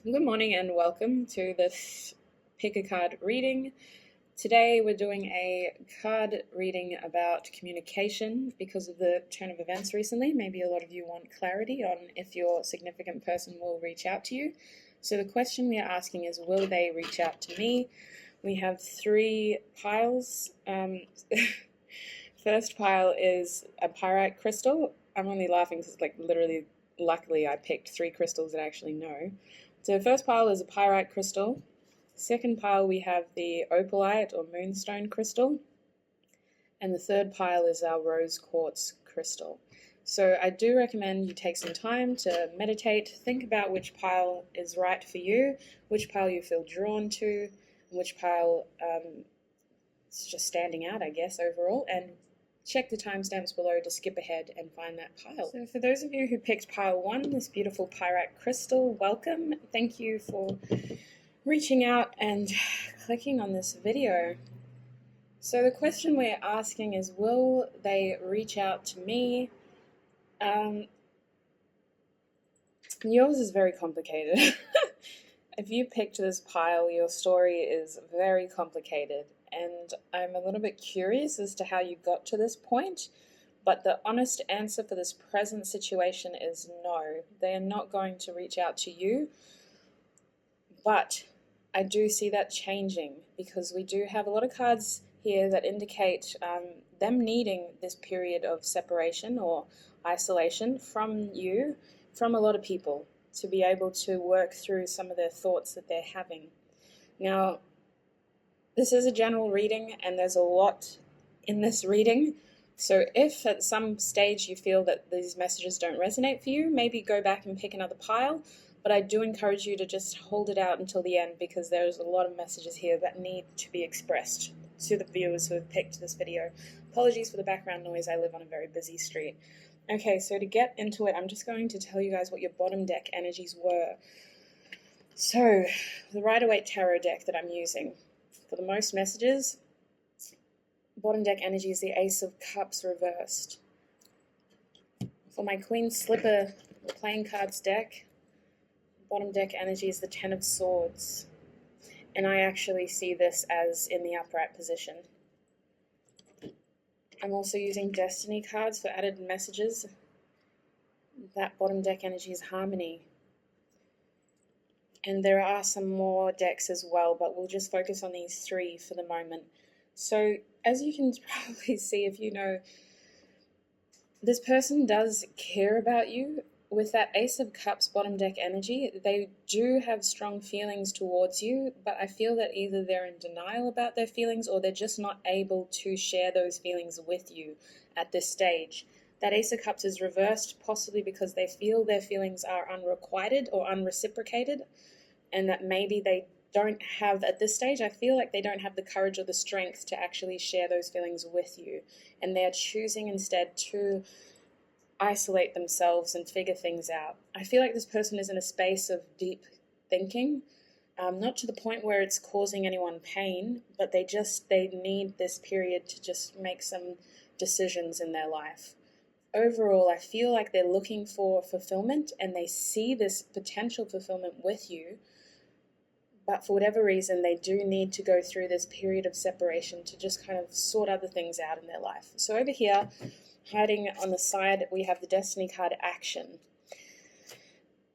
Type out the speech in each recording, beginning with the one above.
Good morning and welcome to this pick a card reading. Today we're doing a card reading about communication because of the turn of events recently. Maybe a lot of you want clarity on if your significant person will reach out to you. So the question we are asking is, will they reach out to me? We have three piles. First pile is a pyrite crystal. I'm only laughing because luckily I picked three crystals that I actually know. So the first pile is a pyrite crystal. Second pile we have the opalite or moonstone crystal. And the third pile is our rose quartz crystal. So I do recommend you take some time to meditate, think about which pile is right for you, which pile you feel drawn to, and which pile is just standing out, I guess, overall, and check the timestamps below to skip ahead and find that pile. So for those of you who picked pile 1, this beautiful pyrite crystal, welcome. Thank you for reaching out and clicking on this video. So the question we're asking is, will they reach out to me? Yours is very complicated. If you picked this pile, your story is very complicated. And I'm a little bit curious as to how you got to this point, but the honest answer for this present situation is no. They are not going to reach out to you, but I do see that changing because we do have a lot of cards here that indicate them needing this period of separation or isolation from you, from a lot of people, to be able to work through some of their thoughts that they're having. Now, this is a general reading, and there's a lot in this reading. So if at some stage you feel that these messages don't resonate for you, maybe go back and pick another pile. But I do encourage you to just hold it out until the end because there's a lot of messages here that need to be expressed to the viewers who have picked this video. Apologies for the background noise. I live on a very busy street. Okay, so to get into it, I'm just going to tell you guys what your bottom deck energies were. So the Rider-Waite Tarot deck that I'm using, for the most messages, bottom deck energy is the Ace of Cups reversed. For my Queen Slipper playing cards deck, bottom deck energy is the Ten of Swords. And I actually see this as in the upright position. I'm also using Destiny cards for added messages. That bottom deck energy is Harmony. And there are some more decks as well, but we'll just focus on these three for the moment. So as you can probably see, if you know, this person does care about you. With that Ace of Cups bottom deck energy, they do have strong feelings towards you, but I feel that either they're in denial about their feelings or they're just not able to share those feelings with you at this stage. That Ace of Cups is reversed, possibly because they feel their feelings are unrequited or unreciprocated, and that maybe they don't have, at this stage, I feel like they don't have the courage or the strength to actually share those feelings with you, and they're choosing instead to isolate themselves and figure things out. I feel like this person is in a space of deep thinking, not to the point where it's causing anyone pain, but they need this period to just make some decisions in their life. Overall, I feel like they're looking for fulfillment and they see this potential fulfillment with you, but for whatever reason, they do need to go through this period of separation to just kind of sort other things out in their life. So over here, hiding on the side, we have the Destiny card Action.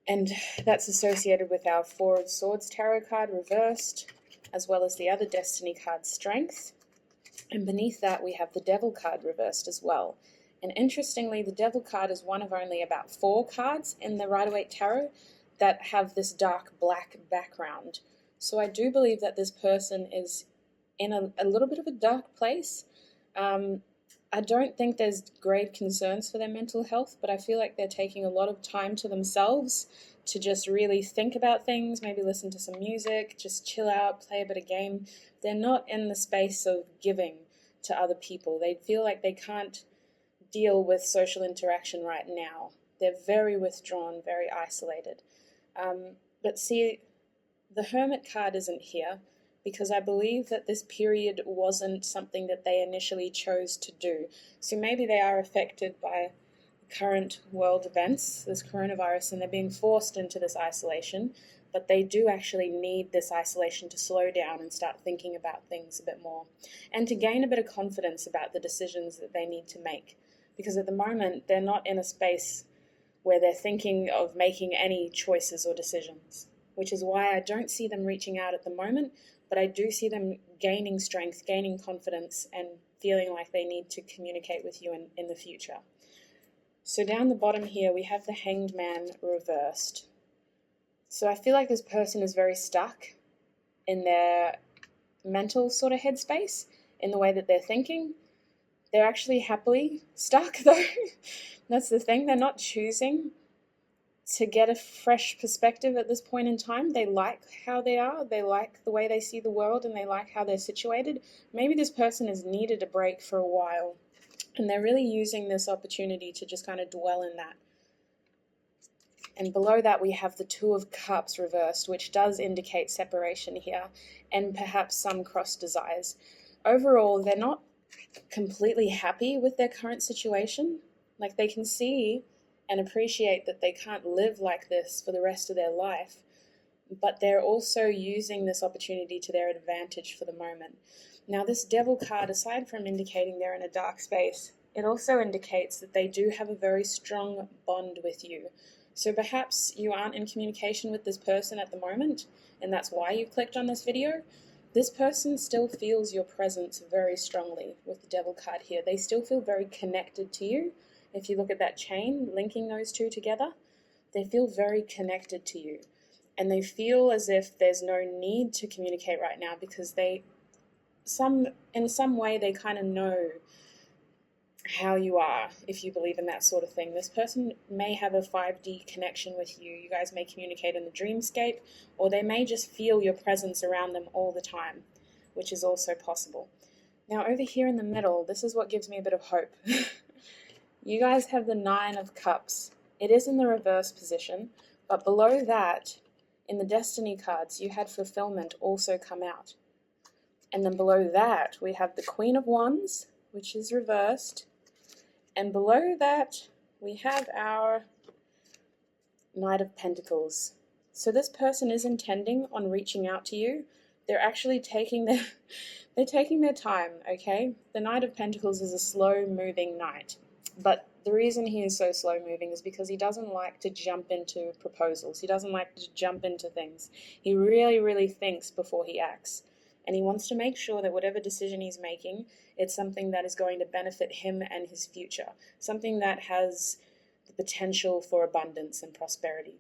And that's associated with our Four of Swords tarot card reversed, as well as the other Destiny card Strength. And beneath that, we have the Devil card reversed as well. And interestingly, the Devil card is one of only about 4 cards in the Rider-Waite Tarot that have this dark black background. So I do believe that this person is in a little bit of a dark place. I don't think there's grave concerns for their mental health, but I feel like they're taking a lot of time to themselves to just really think about things, maybe listen to some music, just chill out, play a bit of game. They're not in the space of giving to other people. They feel like they can't deal with social interaction right now. They're very withdrawn, very isolated. But see, the Hermit card isn't here because I believe that this period wasn't something that they initially chose to do. So maybe they are affected by current world events, this coronavirus, and they're being forced into this isolation, but they do actually need this isolation to slow down and start thinking about things a bit more, and to gain a bit of confidence about the decisions that they need to make. Because at the moment, they're not in a space where they're thinking of making any choices or decisions, which is why I don't see them reaching out at the moment, but I do see them gaining strength, gaining confidence, and feeling like they need to communicate with you in the future. So down the bottom here, we have the Hanged Man reversed. So I feel like this person is very stuck in their mental sort of headspace, in the way that they're thinking. They're actually happily stuck, though. That's the thing. They're not choosing to get a fresh perspective at this point in time. They like how they are. They like the way they see the world, and they like how they're situated. Maybe this person has needed a break for a while, and they're really using this opportunity to just kind of dwell in that. And below that, we have the Two of Cups reversed, which does indicate separation here, and perhaps some cross desires. Overall, they're not completely happy with their current situation. Like, they can see and appreciate that they can't live like this for the rest of their life, but they're also using this opportunity to their advantage for the moment. Now, this Devil card, aside from indicating they're in a dark space, it also indicates that they do have a very strong bond with you. So perhaps you aren't in communication with this person at the moment, and that's why you clicked on this video. This person still feels your presence very strongly with the Devil card here. They still feel very connected to you. If you look at that chain, linking those two together, they feel very connected to you. And they feel as if there's no need to communicate right now, because in some way they kind of know how you are, if you believe in that sort of thing. This person may have a 5D connection with you. You guys may communicate in the dreamscape, or they may just feel your presence around them all the time, which is also possible. Now, over here in the middle, this is what gives me a bit of hope. You guys have the Nine of Cups. It is in the reverse position, but below that, in the Destiny cards, you had Fulfillment also come out. And then below that, we have the Queen of Wands, which is reversed. And below that, we have our Knight of Pentacles. So this person is intending on reaching out to you. They're actually taking their time, okay? The Knight of Pentacles is a slow-moving knight. But the reason he is so slow-moving is because he doesn't like to jump into proposals. He doesn't like to jump into things. He really, really thinks before he acts. And he wants to make sure that whatever decision he's making, it's something that is going to benefit him and his future, something that has the potential for abundance and prosperity.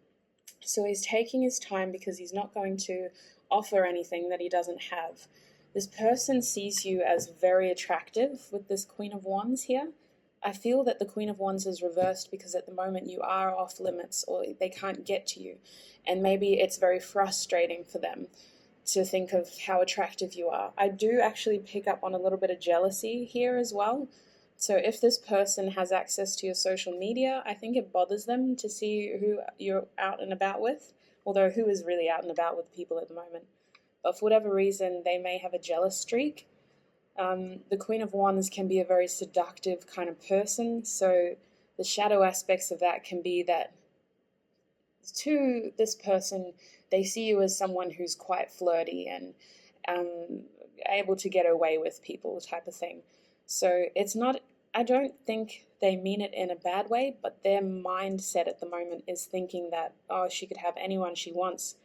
So he's taking his time because he's not going to offer anything that he doesn't have. This person sees you as very attractive with this Queen of Wands here. I feel that the Queen of Wands is reversed because at the moment you are off limits, or they can't get to you. And maybe it's very frustrating for them to think of how attractive you are. I do actually pick up on a little bit of jealousy here as well. So if this person has access to your social media, I think it bothers them to see who you're out and about with, although who is really out and about with people at the moment. But for whatever reason, they may have a jealous streak. The Queen of Wands can be a very seductive kind of person, so the shadow aspects of that can be that to this person, they see you as someone who's quite flirty and able to get away with people type of thing. So it's not, I don't think they mean it in a bad way, but their mindset at the moment is thinking that, oh, she could have anyone she wants.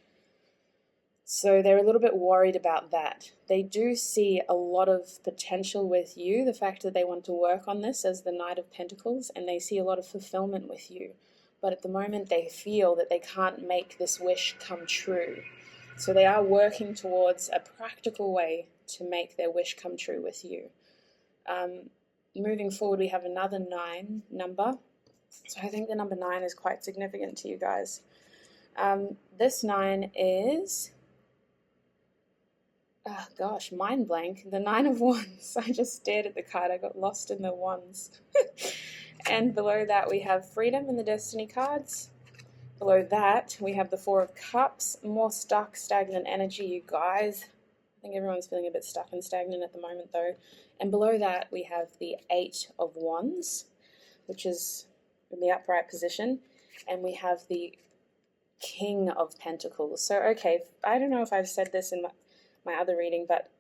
So they're a little bit worried about that. They do see a lot of potential with you, the fact that they want to work on this as the Knight of Pentacles, and they see a lot of fulfillment with you. But at the moment they feel that they can't make this wish come true. So they are working towards a practical way to make their wish come true with you. Moving forward, we have another 9 number. So I think the number 9 is quite significant to you guys. This 9 is, oh gosh, mind blank. The 9 of Wands. I just stared at the card. I got lost in the wands. And below that, we have Freedom in the Destiny cards. Below that, we have the 4 of Cups. More stuck, stagnant energy, you guys. I think everyone's feeling a bit stuck and stagnant at the moment, though. And below that, we have the 8 of Wands, which is in the upright position, and we have the King of Pentacles. So, okay, I don't know if I've said this in my other reading, but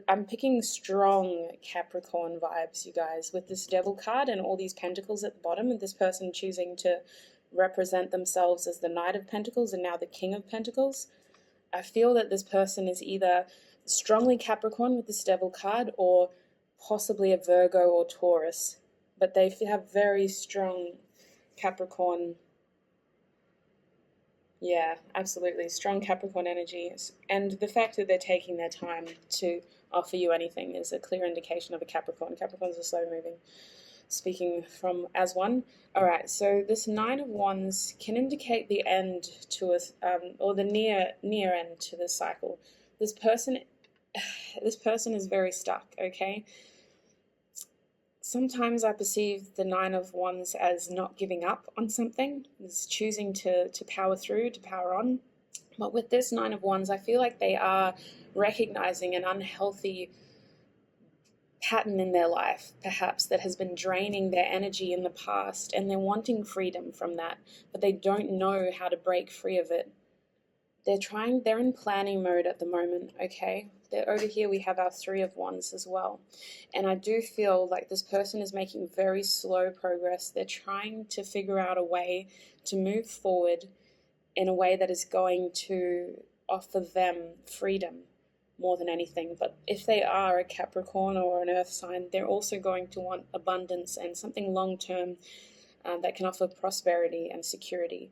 I'm picking strong Capricorn vibes, you guys, with this Devil card and all these pentacles at the bottom, and this person choosing to represent themselves as the Knight of Pentacles and now the King of Pentacles. I feel that this person is either strongly Capricorn with this Devil card or possibly a Virgo or Taurus, but they have very strong Capricorn. Yeah, absolutely. Strong Capricorn energies. And the fact that they're taking their time to offer you anything is a clear indication of a Capricorn. Capricorns are slow moving. Speaking from as one. All right, so this Nine of Wands can indicate the end to us, or the near end to the cycle. This person is very stuck, okay? Sometimes I perceive the Nine of Wands as not giving up on something, is choosing to power through, to power on. But with this Nine of Wands, I feel like they are recognizing an unhealthy pattern in their life, perhaps, that has been draining their energy in the past, and they're wanting freedom from that, but they don't know how to break free of it. They're in planning mode at the moment, okay? Over here we have our Three of Wands as well. And I do feel like this person is making very slow progress. They're trying to figure out a way to move forward in a way that is going to offer them freedom more than anything. But if they are a Capricorn or an earth sign, they're also going to want abundance and something long-term that can offer prosperity and security.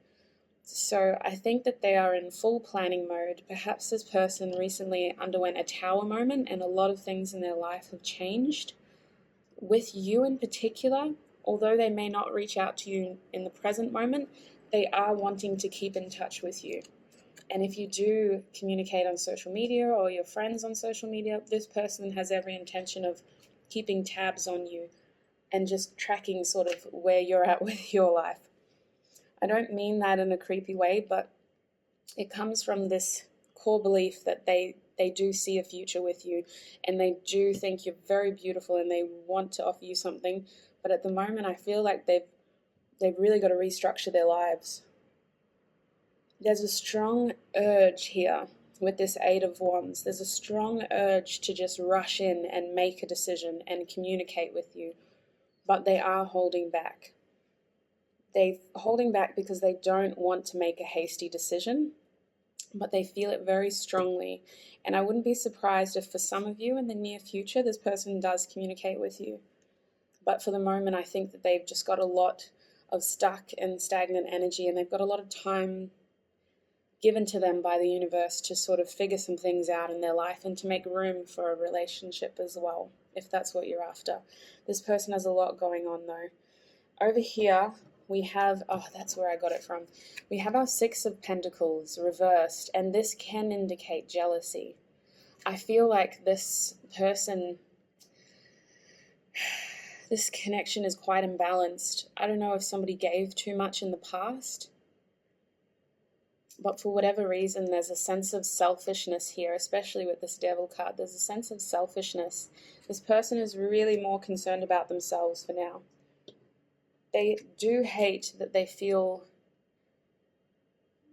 So I think that they are in full planning mode. Perhaps this person recently underwent a tower moment and a lot of things in their life have changed. With you in particular, although they may not reach out to you in the present moment, they are wanting to keep in touch with you. And if you do communicate on social media or your friends on social media, this person has every intention of keeping tabs on you and just tracking sort of where you're at with your life. I don't mean that in a creepy way, but it comes from this core belief that they do see a future with you and they do think you're very beautiful and they want to offer you something. But at the moment, I feel like they've really got to restructure their lives. There's a strong urge here with this Eight of Wands. There's a strong urge to just rush in and make a decision and communicate with you, but they are holding back. They're holding back because they don't want to make a hasty decision, but they feel it very strongly. And I wouldn't be surprised if for some of you in the near future, this person does communicate with you. But for the moment, I think that they've just got a lot of stuck and stagnant energy, and they've got a lot of time given to them by the universe to sort of figure some things out in their life and to make room for a relationship as well, if that's what you're after. This person has a lot going on though. Over here, we have, that's where I got it from. We have our Six of Pentacles reversed, and this can indicate jealousy. I feel like this person, this connection is quite imbalanced. I don't know if somebody gave too much in the past, but for whatever reason, there's a sense of selfishness here, especially with this Devil card. There's a sense of selfishness. This person is really more concerned about themselves for now. They do hate that they feel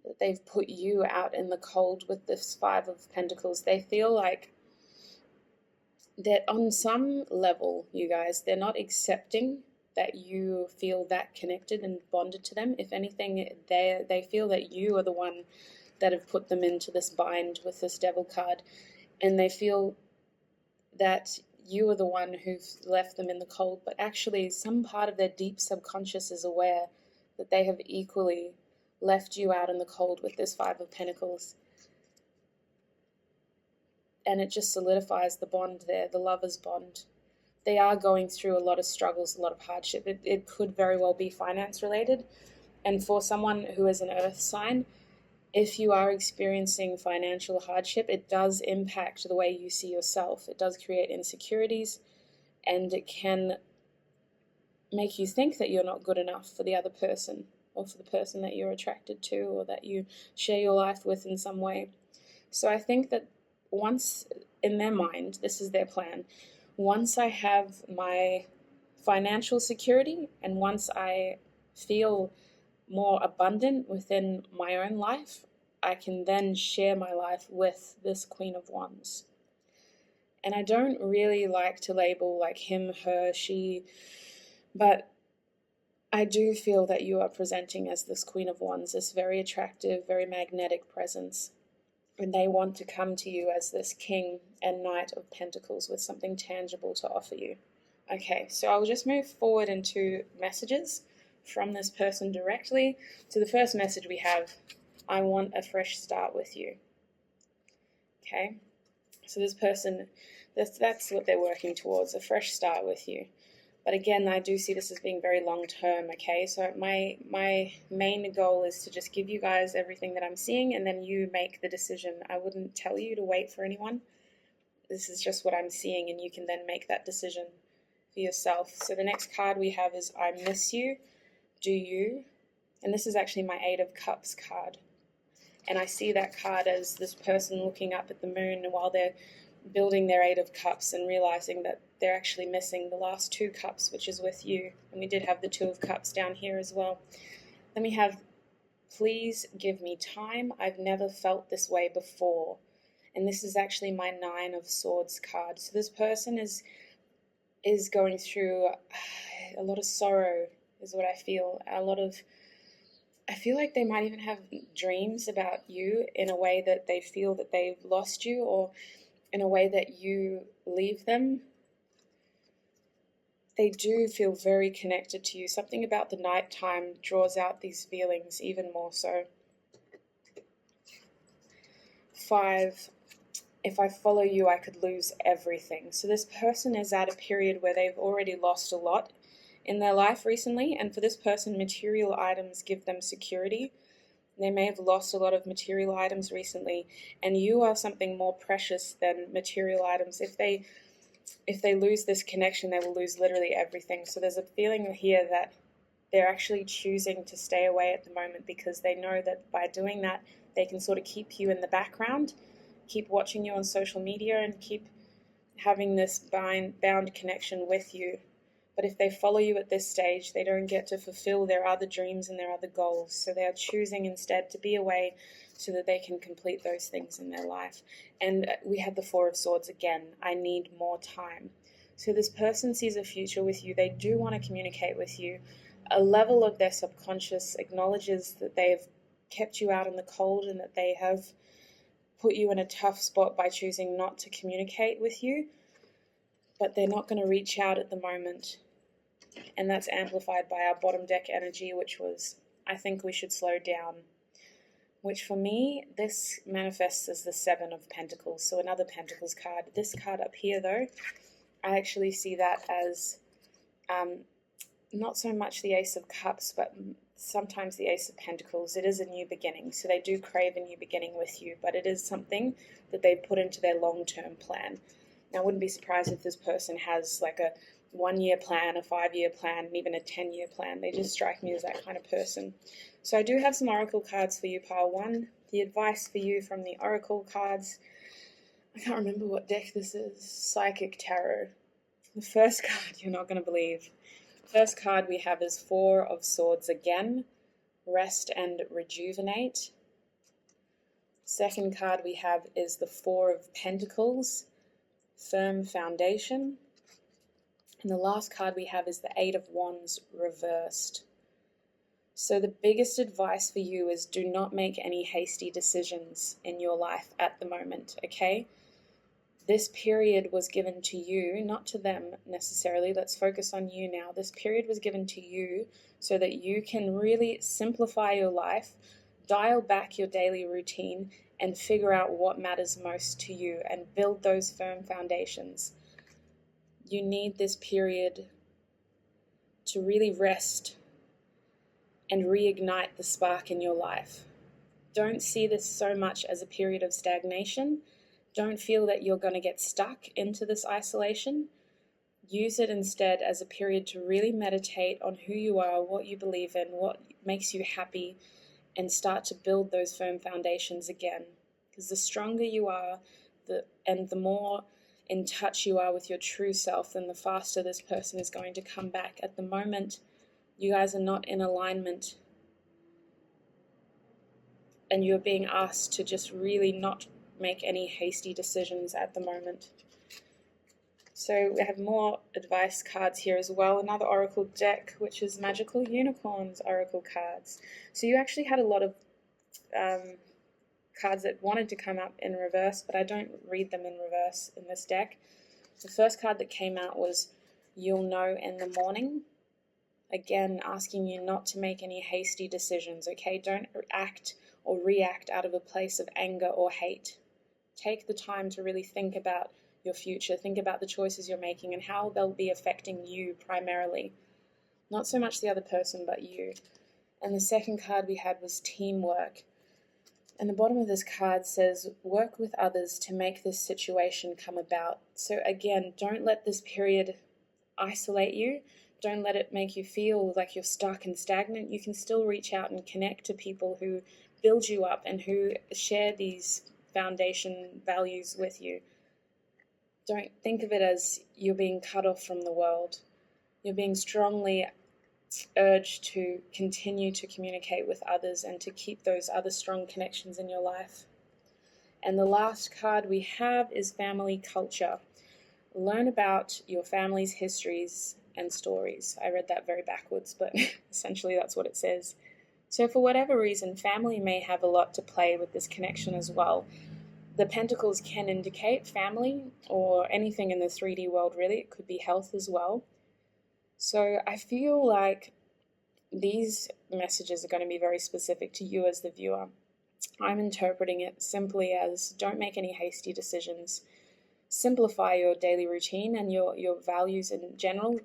that they've put you out in the cold with this Five of Pentacles. They feel like that on some level, you guys, they're not accepting that you feel that connected and bonded to them. If anything, they feel that you are the one that have put them into this bind with this Devil card, and they feel that you are the one who's left them in the cold, but actually some part of their deep subconscious is aware that they have equally left you out in the cold with this Five of Pentacles. And it just solidifies the bond there, the lover's bond. They are going through a lot of struggles, a lot of hardship. It could very well be finance related. And for someone who is an earth sign, if you are experiencing financial hardship, it does impact the way you see yourself. It does create insecurities, and it can make you think that you're not good enough for the other person or for the person that you're attracted to or that you share your life with in some way. So I think that once, in their mind, this is their plan, once I have my financial security and once I feel more abundant within my own life, I can then share my life with this Queen of Wands. And I don't really like to label like him, her, she, but I do feel that you are presenting as this Queen of Wands, this very attractive, very magnetic presence. And they want to come to you as this King and Knight of Pentacles with something tangible to offer you. Okay, so I'll just move forward into messages from this person directly. So the first message we have, I want a fresh start with you. Okay, so this person, that's what they're working towards, a fresh start with you. But again, I do see this as being very long term, okay? So my main goal is to just give you guys everything that I'm seeing, and then you make the decision. I wouldn't tell you to wait for anyone. This is just what I'm seeing, and you can then make that decision for yourself. So the next card we have is I miss you, do you? And this is actually my Eight of Cups card. And I see that card as this person looking up at the moon while they're building their Eight of Cups and realizing that they're actually missing the last two cups, which is with you. And we did have the Two of Cups down here as well. Then we have, please give me time. I've never felt this way before. And this is actually my Nine of Swords card. So this person is going through a lot of sorrow, is what I feel. I feel like they might even have dreams about you in a way that they feel that they've lost you, or in a way that you leave them. They do feel very connected to you. Something about the nighttime draws out these feelings even more so. 5, if I follow you, I could lose everything. So this person is at a period where they've already lost a lot in their life recently, and for this person, material items give them security. They may have lost a lot of material items recently, and you are something more precious than material items. If they lose this connection, they will lose literally everything. So there's a feeling here that they're actually choosing to stay away at the moment because they know that by doing that, they can sort of keep you in the background, keep watching you on social media, and keep having this bound connection with you. But if they follow you at this stage, they don't get to fulfill their other dreams and their other goals. So they are choosing instead to be away so that they can complete those things in their life. And we have the Four of Swords again. I need more time. So this person sees a future with you. They do want to communicate with you. A level of their subconscious acknowledges that they've kept you out in the cold and that they have put you in a tough spot by choosing not to communicate with you. But they're not going to reach out at the moment. And that's amplified by our bottom deck energy, which was, I think we should slow down. Which for me, this manifests as the Seven of Pentacles. So another Pentacles card. This card up here, though, I actually see that as not so much the Ace of Cups, but sometimes the Ace of Pentacles. It is a new beginning. So they do crave a new beginning with you, but it is something that they put into their long-term plan. Now, I wouldn't be surprised if this person has like a 1-year plan, a 5-year plan, and even a 10-year plan. They just strike me as that kind of person. So I do have some Oracle cards for you, pile 1. The advice for you from the Oracle cards. I can't remember what deck this is. Psychic Tarot. The first card you're not going to believe. First card we have is Four of Swords again. Rest and rejuvenate. Second card we have is the Four of Pentacles. Firm foundation. And the last card we have is the Eight of Wands reversed. So the biggest advice for you is do not make any hasty decisions in your life at the moment, okay? This period was given to you, not to them necessarily. Let's focus on you now. This period was given to you so that you can really simplify your life, dial back your daily routine, and figure out what matters most to you and build those firm foundations. You need this period to really rest and reignite the spark in your life. Don't see this so much as a period of stagnation. Don't feel that you're going to get stuck into this isolation. Use it instead as a period to really meditate on who you are, what you believe in, what makes you happy, and start to build those firm foundations again. Because the stronger you are, and the more in touch you are with your true self, then the faster this person is going to come back. At the moment, You guys are not in alignment, and you're being asked to just really not make any hasty decisions at the moment. So we have more advice cards here as well. Another oracle deck, which is Magical Unicorns oracle cards. So you actually had a lot of cards that wanted to come up in reverse, but I don't read them in reverse in this deck. The first card that came out was You'll Know in the Morning. Again, asking you not to make any hasty decisions, okay? Don't act or react out of a place of anger or hate. Take the time to really think about your future, think about the choices you're making and how they'll be affecting you primarily. Not so much the other person, but you. And the second card we had was Teamwork. And the bottom of this card says, work with others to make this situation come about. So again, don't let this period isolate you. Don't let it make you feel like you're stuck and stagnant. You can still reach out and connect to people who build you up and who share these foundation values with you. Don't think of it as you're being cut off from the world. You're being strongly urged to continue to communicate with others and to keep those other strong connections in your life. And the last card we have is Family Culture. Learn about your family's histories and stories. I read that very backwards, but essentially that's what it says. So for whatever reason, family may have a lot to play with this connection as well. The pentacles can indicate family or anything in the 3D world, really. It could be health as well. So I feel like these messages are going to be very specific to you as the viewer. I'm interpreting it simply as don't make any hasty decisions. Simplify your daily routine and your values in general.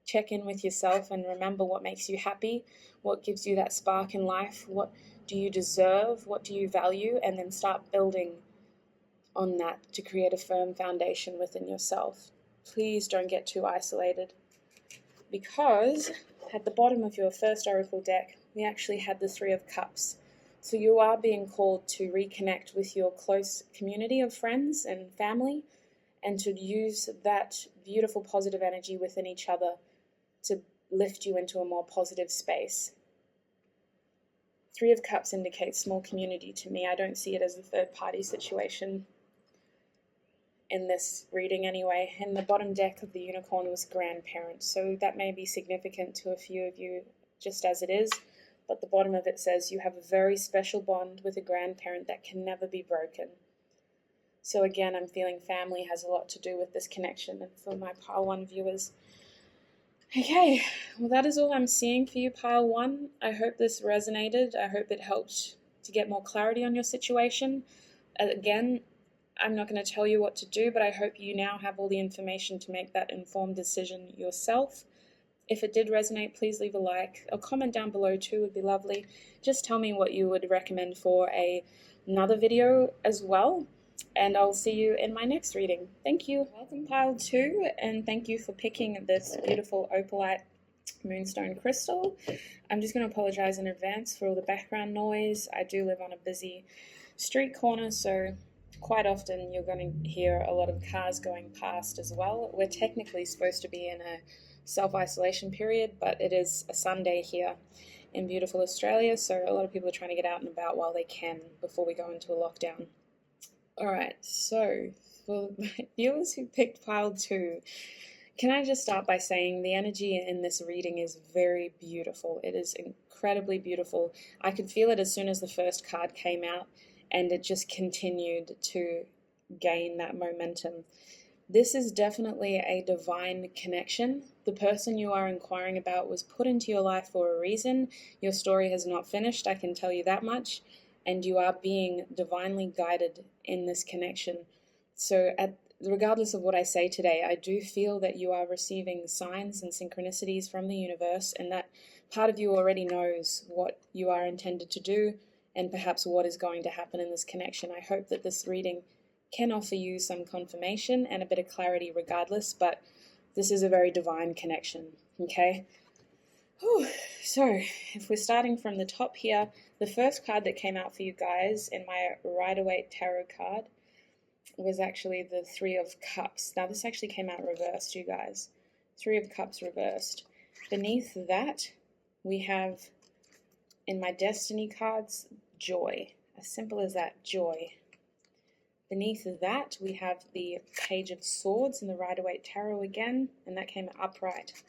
Check in with yourself and remember what makes you happy, what gives you that spark in life, what do you deserve, what do you value, and then start building on that to create a firm foundation within yourself. Please don't get too isolated, because at the bottom of your first oracle deck, we actually had the Three of Cups. So you are being called to reconnect with your close community of friends and family and to use that beautiful positive energy within each other to lift you into a more positive space. Three of Cups indicates small community to me. I don't see it as a third-party situation in this reading anyway. And the bottom deck of the unicorn was grandparents, so that may be significant to a few of you just as it is, but the bottom of it says you have a very special bond with a grandparent that can never be broken. So again, I'm feeling family has a lot to do with this connection. And for my pile 1 viewers, okay, well that is all I'm seeing for you, pile 1. I hope this resonated. I hope it helped to get more clarity on your situation. Again, I'm not going to tell you what to do, but I hope you now have all the information to make that informed decision yourself. If it did resonate, please leave a like. A comment down below too would be lovely. Just tell me what you would recommend for another video as well. And I'll see you in my next reading. Thank you. Welcome pile 2, and thank you for picking this beautiful opalite moonstone crystal. I'm just going to apologize in advance for all the background noise. I do live on a busy street corner, so quite often you're going to hear a lot of cars going past as well. We're technically supposed to be in a self-isolation period, but it is a Sunday here in beautiful Australia, so a lot of people are trying to get out and about while they can before we go into a lockdown. Alright, so for my viewers who picked pile 2, can I just start by saying the energy in this reading is very beautiful. It is incredibly beautiful. I could feel it as soon as the first card came out, and it just continued to gain that momentum. This is definitely a divine connection. The person you are inquiring about was put into your life for a reason. Your story has not finished, I can tell you that much, and you are being divinely guided in this connection. So regardless of what I say today, I do feel that you are receiving signs and synchronicities from the universe, and that part of you already knows what you are intended to do and perhaps what is going to happen in this connection. I hope that this reading can offer you some confirmation and a bit of clarity regardless, but this is a very divine connection, okay? Whew. So, if we're starting from the top here, the first card that came out for you guys in my Rider-Waite Tarot card was actually the Three of Cups. Now, this actually came out reversed, you guys. Three of Cups reversed. Beneath that, we have, in my destiny cards, joy. As simple as that, joy. Beneath that, we have the Page of Swords in the Rider-Waite Tarot again, and that came upright.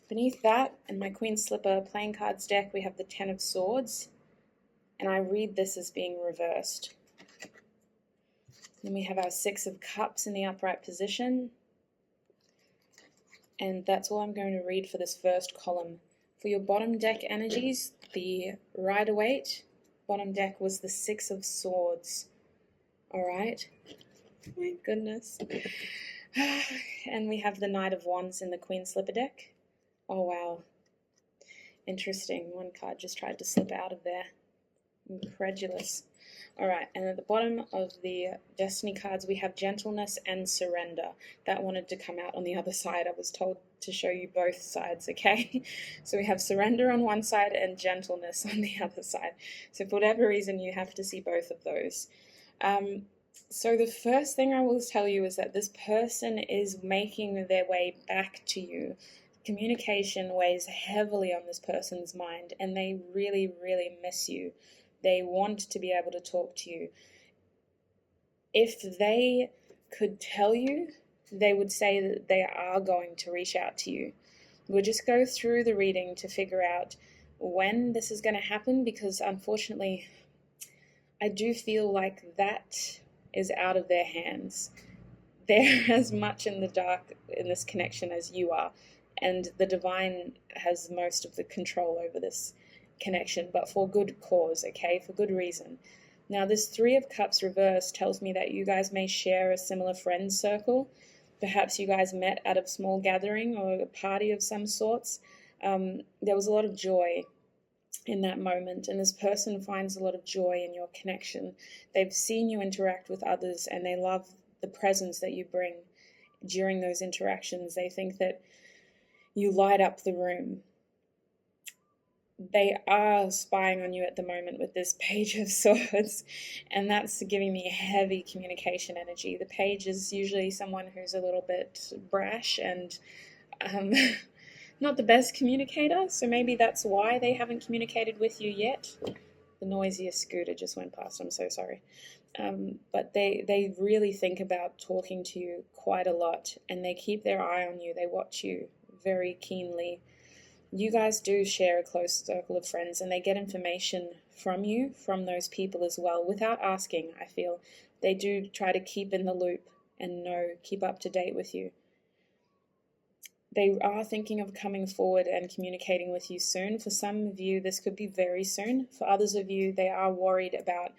Beneath that, in my Queen Slipper playing cards deck, we have the Ten of Swords, and I read this as being reversed. Then we have our Six of Cups in the upright position, and that's all I'm going to read for this first column. For your bottom deck energies, the Rider-Waite bottom deck was the Six of Swords. Alright, my goodness. And we have the Knight of Wands in the Queen Slipper deck. Oh wow, interesting. One card just tried to slip out of there. Incredulous. Alright, and at the bottom of the Destiny cards we have Gentleness and Surrender. That wanted to come out on the other side. I was told to show you both sides, okay? So we have Surrender on one side and Gentleness on the other side. So for whatever reason you have to see both of those. So the first thing I will tell you is that this person is making their way back to you. Communication weighs heavily on this person's mind, and they really, really miss you. They want to be able to talk to you. If they could tell you, they would say that they are going to reach out to you. We'll just go through the reading to figure out when this is going to happen, because unfortunately I do feel like that is out of their hands. They're as much in the dark in this connection as you are, and the divine has most of the control over this connection, but for good cause, okay, for good reason. Now this Three of Cups reversed tells me that you guys may share a similar friend circle. Perhaps you guys met at a small gathering or a party of some sorts. There was a lot of joy in that moment, and this person finds a lot of joy in your connection. They've seen you interact with others, and they love the presence that you bring during those interactions. They think that you light up the room. They are spying on you at the moment with this Page of Swords, and that's giving me heavy communication energy. The Page is usually someone who's a little bit brash and not the best communicator, so maybe that's why they haven't communicated with you yet. The noisiest scooter just went past, I'm so sorry. But they really think about talking to you quite a lot, and they keep their eye on you. They watch you very keenly. You guys do share a close circle of friends, and they get information from you, from those people as well, without asking, I feel. They do try to keep in the loop and keep up to date with you. They are thinking of coming forward and communicating with you soon. For some of you, this could be very soon. For others of you, they are worried about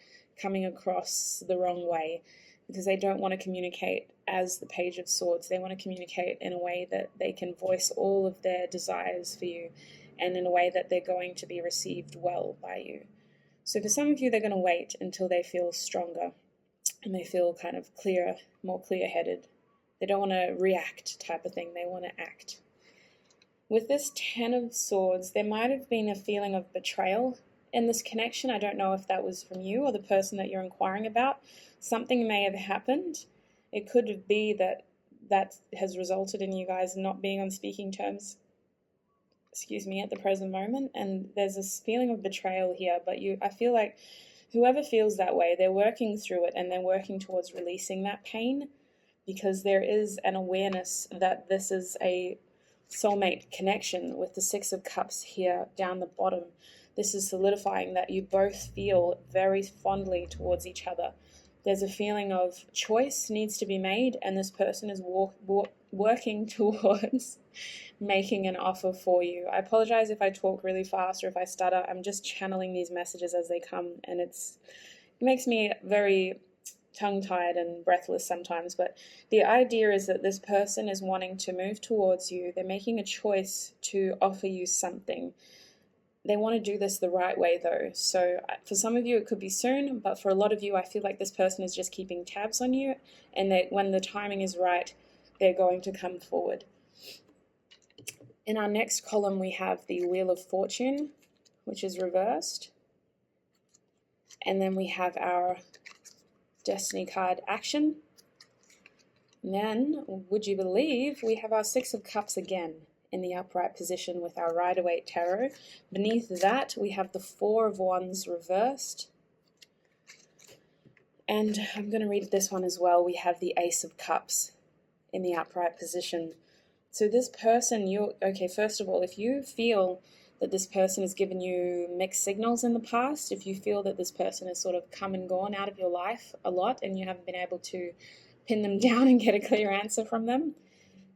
coming across the wrong way, because they don't want to communicate as the Page of Swords. They want to communicate in a way that they can voice all of their desires for you, and in a way that they're going to be received well by you. So for some of you, they're going to wait until they feel stronger and they feel kind of clearer, more clear-headed. They don't want to react type of thing. They want to act. With this Ten of Swords, there might have been a feeling of betrayal in this connection. I don't know if that was from you or the person that you're inquiring about. Something may have happened. It could be that has resulted in you guys not being on speaking terms, at the present moment. And there's this feeling of betrayal here, but I feel like whoever feels that way, they're working through it, and they're working towards releasing that pain, because there is an awareness that this is a soulmate connection with the Six of Cups here down the bottom. This is solidifying that you both feel very fondly towards each other. There's a feeling of choice needs to be made, and this person is working towards making an offer for you. I apologize if I talk really fast or if I stutter. I'm just channeling these messages as they come, and it makes me very tongue-tied and breathless sometimes, but the idea is that this person is wanting to move towards you. They're making a choice to offer you something. They want to do this the right way, though. So for some of you, it could be soon, but for a lot of you, I feel like this person is just keeping tabs on you, and that when the timing is right, they're going to come forward. In our next column, we have the Wheel of Fortune, which is reversed. And then we have our Destiny card action. And then, would you believe, we have our Six of Cups again in the upright position with our Rider-Waite Tarot. Beneath that, we have the Four of Wands reversed. And I'm going to read this one as well. We have the Ace of Cups in the upright position. So this person, first of all, if you feel that this person has given you mixed signals in the past, if you feel that this person has sort of come and gone out of your life a lot and you haven't been able to pin them down and get a clear answer from them,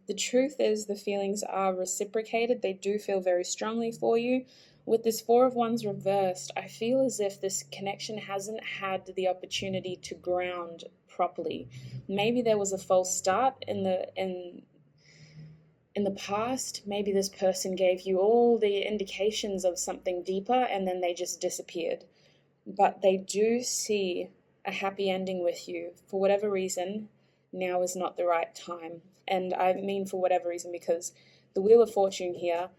the truth is the feelings are reciprocated. They do feel very strongly for you. With this Four of Wands reversed, I feel as if this connection hasn't had the opportunity to ground properly. Maybe there was a false start in the past. Maybe this person gave you all the indications of something deeper and then they just disappeared. But they do see a happy ending with you. For whatever reason, now is not the right time. And I mean for whatever reason, because the Wheel of Fortune here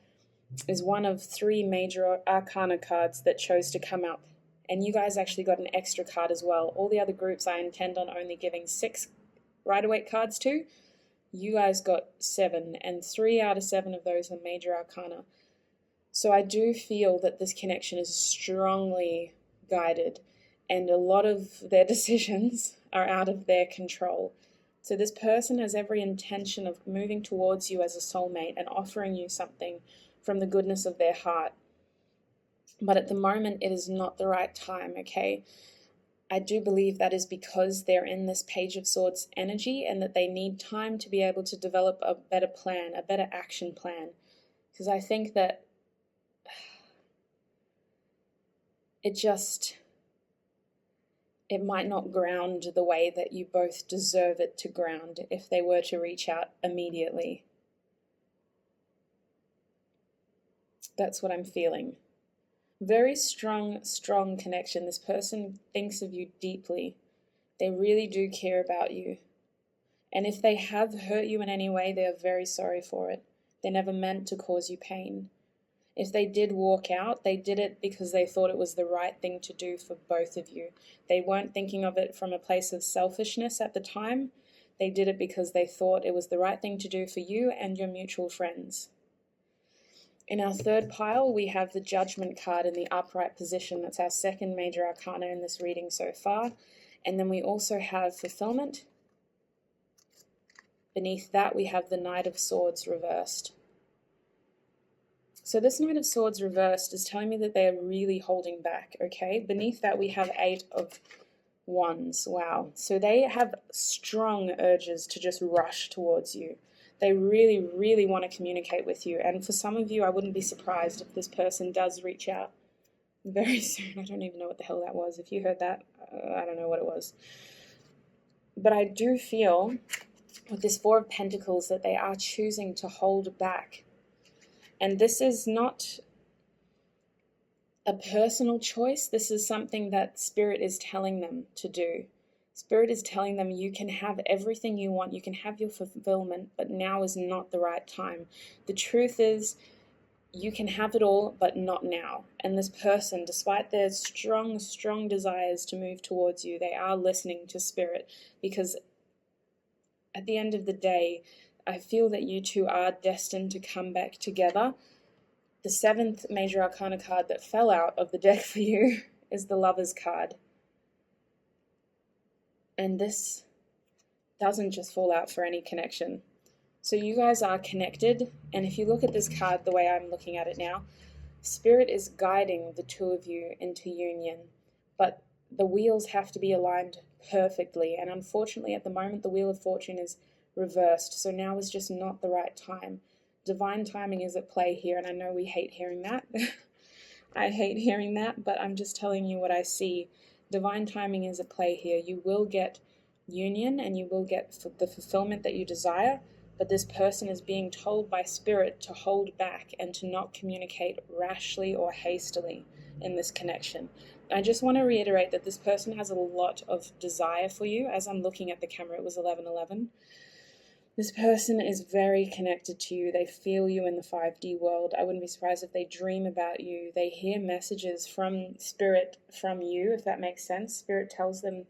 is one of 3 major arcana cards that chose to come up. And you guys actually got an extra card as well. All the other groups I intend on only giving 6 Rider-Waite cards to. You guys got 7, and 3 out of 7 of those are major arcana. So I do feel that this connection is strongly guided, and a lot of their decisions are out of their control. So this person has every intention of moving towards you as a soulmate and offering you something from the goodness of their heart. But at the moment, it is not the right time, okay? I do believe that is because they're in this Page of Swords energy and that they need time to be able to develop a better plan, a better action plan. Because I think that it might not ground the way that you both deserve it to ground if they were to reach out immediately. That's what I'm feeling. Very strong connection. This person thinks of you deeply. They really do care about you. And if they have hurt you in any way, they are very sorry for it. They never meant to cause you pain. If they did walk out, they did it because they thought it was the right thing to do for both of you. They weren't thinking of it from a place of selfishness at the time. They did it because they thought it was the right thing to do for you and your mutual friends. In our third pile, we have the Judgment card in the upright position. That's our second major arcana in this reading so far. And then we also have Fulfillment. Beneath that, we have the Knight of Swords reversed. So this Knight of Swords reversed is telling me that they are really holding back, okay? Beneath that, we have 8 of Wands. Wow. So they have strong urges to just rush towards you. They really, really want to communicate with you. And for some of you, I wouldn't be surprised if this person does reach out very soon. I don't even know what the hell that was. If you heard that, I don't know what it was. But I do feel with this Four of Pentacles that they are choosing to hold back. And this is not a personal choice. This is something that Spirit is telling them to do. Spirit is telling them you can have everything you want. You can have your fulfillment, but now is not the right time. The truth is you can have it all, but not now. And this person, despite their strong desires to move towards you, they are listening to Spirit, because at the end of the day, I feel that you two are destined to come back together. The 7th major arcana card that fell out of the deck for you is the Lover's card. And this doesn't just fall out for any connection. So you guys are connected, and if you look at this card the way I'm looking at it now, Spirit is guiding the two of you into union, but the wheels have to be aligned perfectly, and unfortunately at the moment the Wheel of Fortune is reversed, so now is just not the right time. Divine timing is at play here, and I know we hate hearing that. I hate hearing that, but I'm just telling you what I see. Divine timing is at play here. You will get union and you will get the fulfillment that you desire, but this person is being told by Spirit to hold back and to not communicate rashly or hastily in this connection. I just want to reiterate that this person has a lot of desire for you. As I'm looking at the camera, it was 11:11. This person is very connected to you. They feel you in the 5D world. I wouldn't be surprised if they dream about you. They hear messages from Spirit from you, if that makes sense. Spirit tells them,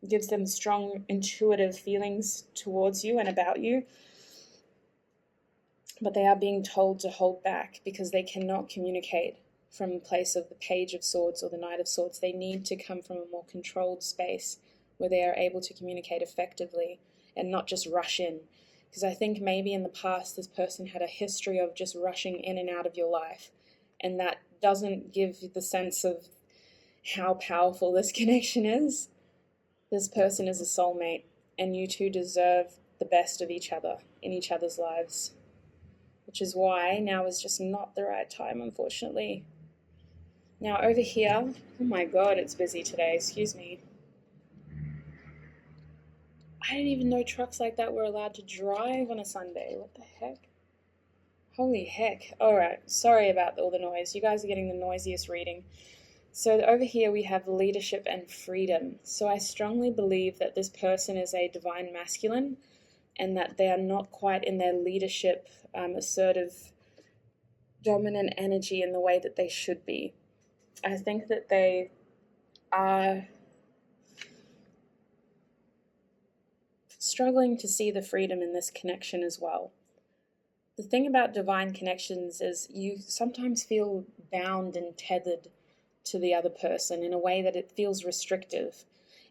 gives them strong intuitive feelings towards you and about you. but they are being told to hold back because they cannot communicate from a place of the Page of Swords or the Knight of Swords. They need to come from a more controlled space where they are able to communicate effectively and not just rush in. Because I think maybe in the past this person had a history of just rushing in and out of your life, and that doesn't give the sense of how powerful this connection is. This person is a soulmate, and you two deserve the best of each other in each other's lives. Which is why now is just not the right time, unfortunately. Now over here, oh my god, it's busy today, excuse me. I didn't even know trucks like that were allowed to drive on a Sunday. What the heck? Holy heck. Alright, sorry about all the noise. You guys are getting the noisiest reading. So over here we have leadership and freedom. So I strongly believe that this person is a divine masculine and that they are not quite in their leadership, assertive, dominant energy in the way that they should be. I think that they are struggling to see the freedom in this connection as well. The thing about divine connections is you sometimes feel bound and tethered to the other person in a way that it feels restrictive.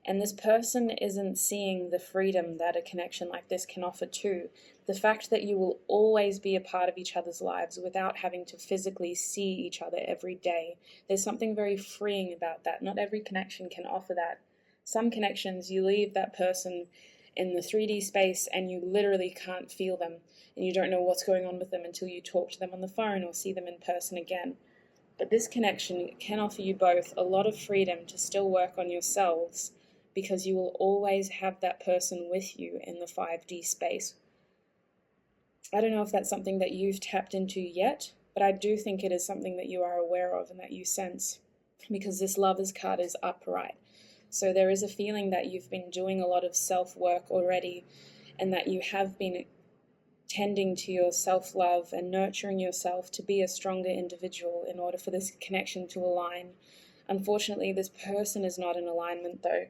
And this person isn't seeing the freedom that a connection like this can offer too. The fact that you will always be a part of each other's lives without having to physically see each other every day. There's something very freeing about that. Not every connection can offer that. Some connections, you leave that person in the 3D space and you literally can't feel them, and you don't know what's going on with them until you talk to them on the phone or see them in person again. But this connection can offer you both a lot of freedom to still work on yourselves, because you will always have that person with you in the 5D space. I don't know if that's something that you've tapped into yet, but I do think it is something that you are aware of and that you sense, because this Lovers card is upright. So there is a feeling that you've been doing a lot of self-work already, and that you have been tending to your self-love and nurturing yourself to be a stronger individual in order for this connection to align. Unfortunately, this person is not in alignment though.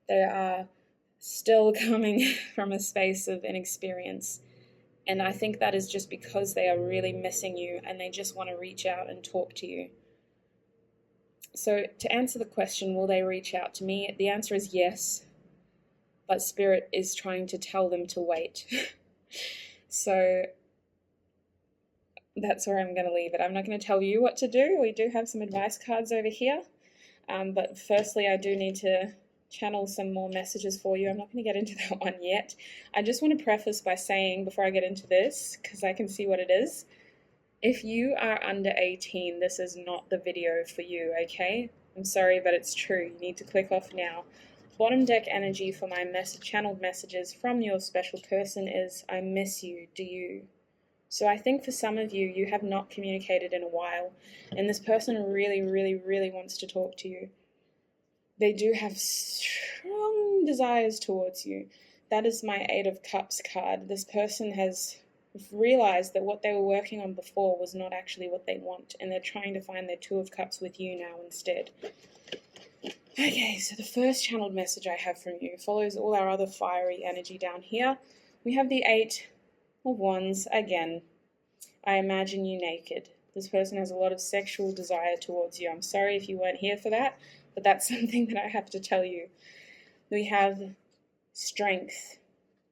They are still coming from a space of inexperience. And I think that is just because they are really missing you and they just want to reach out and talk to you. So to answer the question, will they reach out to me? The answer is yes, but Spirit is trying to tell them to wait. So that's where I'm going to leave it. I'm not going to tell you what to do. We do have some advice cards over here. But firstly, I do need to channel some more messages for you. I'm not going to get into that one yet. I just want to preface by saying, before I get into this, because I can see what it is, if you are under 18, this is not the video for you, okay? I'm sorry, but it's true. You need to click off now. Bottom deck energy for my channeled messages from your special person is, I miss you, do you? So I think for some of you, you have not communicated in a while, and this person really, really, really wants to talk to you. They do have strong desires towards you. That is my 8 of Cups card. This person has realized that what they were working on before was not actually what they want, and they're trying to find their 2 of Cups with you now instead. Okay, so the first channeled message I have from you follows all our other fiery energy down here. We have the 8 of Wands again. I imagine you naked. This person has a lot of sexual desire towards you. I'm sorry if you weren't here for that, but that's something that I have to tell you. We have strength.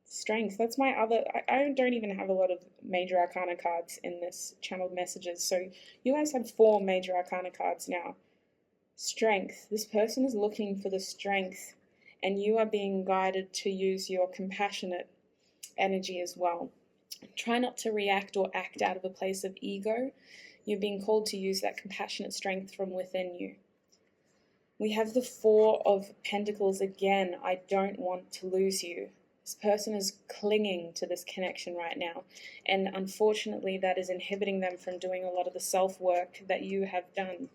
Strength, that's my other, I don't even have a lot of major arcana cards in this channeled messages, so you guys have 4 major arcana cards now. Strength, this person is looking for the strength, and you are being guided to use your compassionate energy as well. Try not to react or act out of a place of ego. You're being called to use that compassionate strength from within you. We have the 4 of Pentacles again. I don't want to lose you. This person is clinging to this connection right now, and unfortunately that is inhibiting them from doing a lot of the self-work that you have done.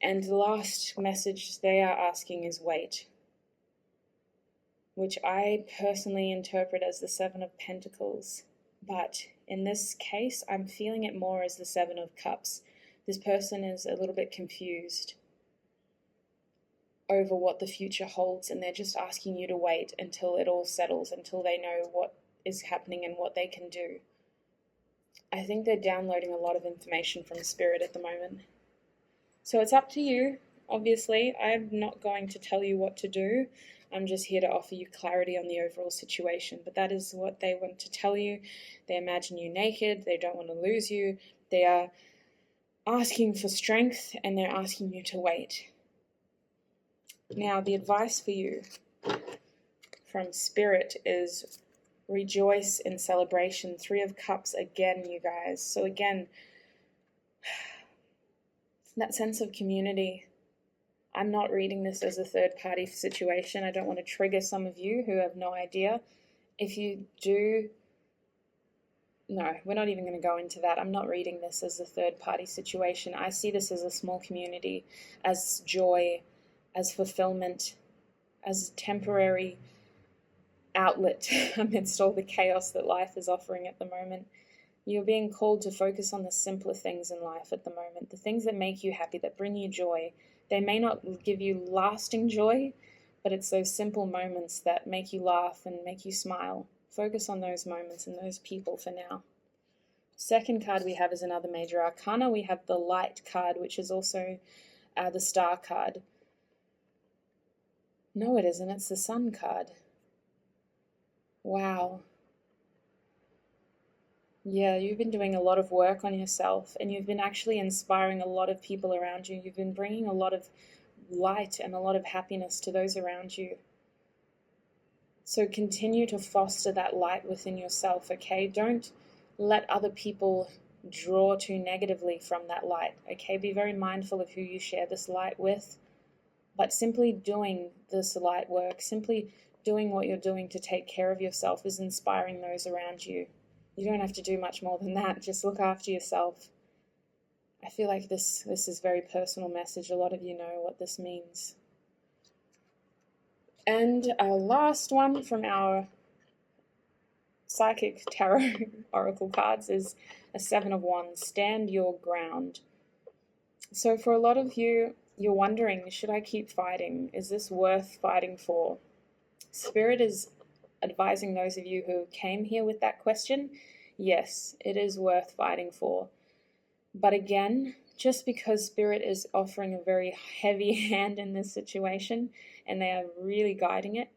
And the last message they are asking is wait, which I personally interpret as the 7 of Pentacles. But in this case, I'm feeling it more as the 7 of Cups. This person is a little bit confused over what the future holds, and they're just asking you to wait until it all settles, until they know what is happening and what they can do. I think they're downloading a lot of information from Spirit at the moment. So it's up to you. Obviously, I'm not going to tell you what to do. I'm just here to offer you clarity on the overall situation. But that is what they want to tell you. They imagine you naked. They don't want to lose you. They are asking for strength, and they're asking you to wait. Now, the advice for you from Spirit is rejoice in celebration. 3 of Cups again, you guys. So again, that sense of community. I'm not reading this as a third-party situation. I don't want to trigger some of you who have no idea. If you do, no, we're not even going to go into that. I'm not reading this as a third-party situation. I see this as a small community, as joy, as fulfillment, as a temporary outlet amidst all the chaos that life is offering at the moment. You're being called to focus on the simpler things in life at the moment, the things that make you happy, that bring you joy. They may not give you lasting joy, but it's those simple moments that make you laugh and make you smile. Focus on those moments and those people for now. Second card we have is another major arcana. We have the Light card, which is also the Star card. No, it isn't. It's the Sun card. Wow. Yeah, you've been doing a lot of work on yourself, and you've been actually inspiring a lot of people around you. You've been bringing a lot of light and a lot of happiness to those around you. So continue to foster that light within yourself, okay? Don't let other people draw too negatively from that light, okay? Be very mindful of who you share this light with. But simply doing this light work, simply doing what you're doing to take care of yourself is inspiring those around you. You don't have to do much more than that. Just look after yourself. I feel like this is a very personal message. A lot of you know what this means. And our last one from our Psychic Tarot Oracle cards is a 7 of Wands. Stand your ground. So for a lot of you, you're wondering, should I keep fighting? Is this worth fighting for? Spirit is advising those of you who came here with that question, yes, it is worth fighting for. But again, just because Spirit is offering a very heavy hand in this situation and they are really guiding it,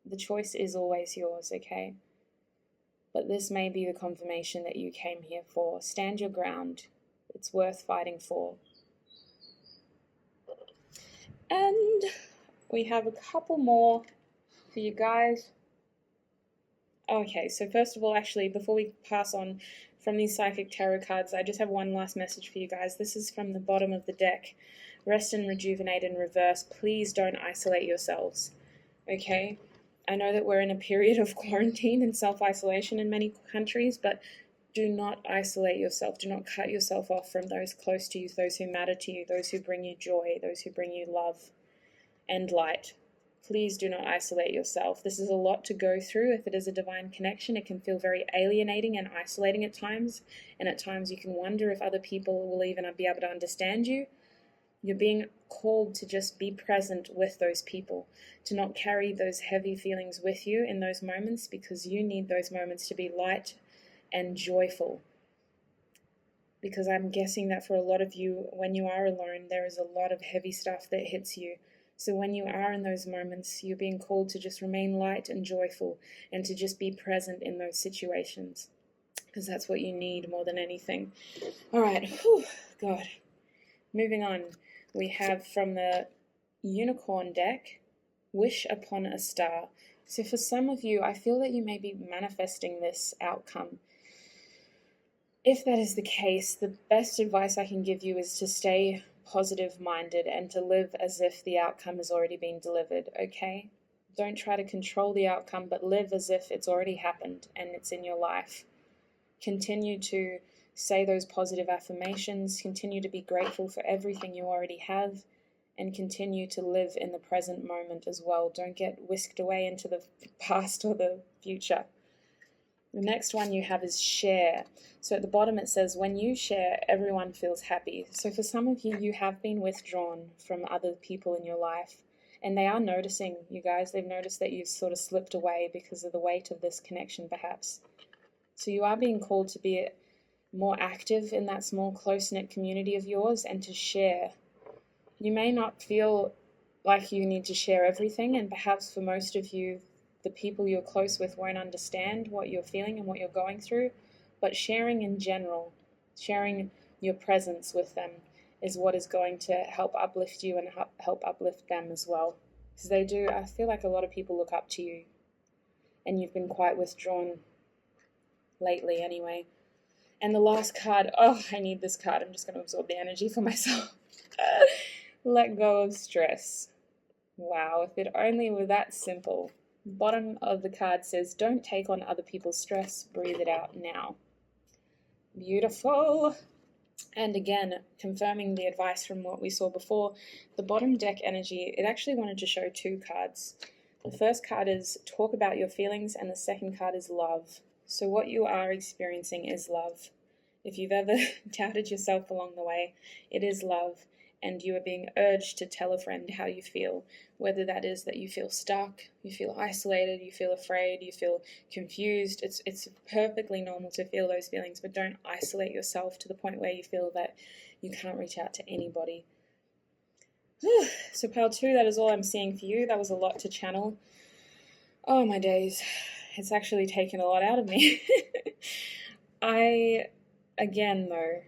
the choice is always yours, okay? But this may be the confirmation that you came here for. Stand your ground. It's worth fighting for. And we have a couple more for you guys. Okay, so first of all, actually, before we pass on from these Psychic Tarot cards, I just have one last message for you guys. This is from the bottom of the deck. Rest and rejuvenate in reverse. Please don't isolate yourselves, okay? I know that we're in a period of quarantine and self-isolation in many countries, but do not isolate yourself. Do not cut yourself off from those close to you, those who matter to you, those who bring you joy, those who bring you love and light. Please do not isolate yourself. This is a lot to go through. If it is a divine connection, it can feel very alienating and isolating at times. And at times you can wonder if other people will even be able to understand you. You're being called to just be present with those people, to not carry those heavy feelings with you in those moments, because you need those moments to be light and joyful. Because I'm guessing that for a lot of you, when you are alone, there is a lot of heavy stuff that hits you. So when you are in those moments, you're being called to just remain light and joyful and to just be present in those situations, because that's what you need more than anything. All right. Whew, God. Moving on, we have from the Unicorn deck, Wish Upon a Star. So for some of you, I feel that you may be manifesting this outcome. If that is the case, the best advice I can give you is to stay positive-minded and to live as if the outcome has already been delivered, okay? Don't try to control the outcome, but live as if it's already happened and it's in your life. Continue to say those positive affirmations, continue to be grateful for everything you already have, and continue to live in the present moment as well. Don't get whisked away into the past or the future. The next one you have is share. So at the bottom it says, when you share, everyone feels happy. So for some of you, you have been withdrawn from other people in your life. And they are noticing, you guys, they've noticed that you've sort of slipped away because of the weight of this connection perhaps. So you are being called to be more active in that small, close-knit community of yours and to share. You may not feel like you need to share everything, and perhaps for most of you, the people you're close with won't understand what you're feeling and what you're going through, but sharing in general, sharing your presence with them is what is going to help uplift you and help uplift them as well. Because they do, I feel like a lot of people look up to you, and you've been quite withdrawn lately anyway. And the last card, oh, I need this card. I'm just going to absorb the energy for myself. Let go of stress. Wow, if it only were that simple. Bottom of the card says, don't take on other people's stress. Breathe it out now. Beautiful. And again, confirming the advice from what we saw before, the bottom deck energy, it actually wanted to show two cards. The first card is talk about your feelings, and the second card is love. So what you are experiencing is love. If you've ever doubted yourself along the way, it is love, and you are being urged to tell a friend how you feel, whether that is that you feel stuck, you feel isolated, you feel afraid, you feel confused. It's perfectly normal to feel those feelings, but don't isolate yourself to the point where you feel that you can't reach out to anybody. So pile 2, that is all I'm seeing for you. That was a lot to channel. Oh my days. It's actually taken a lot out of me. Again though,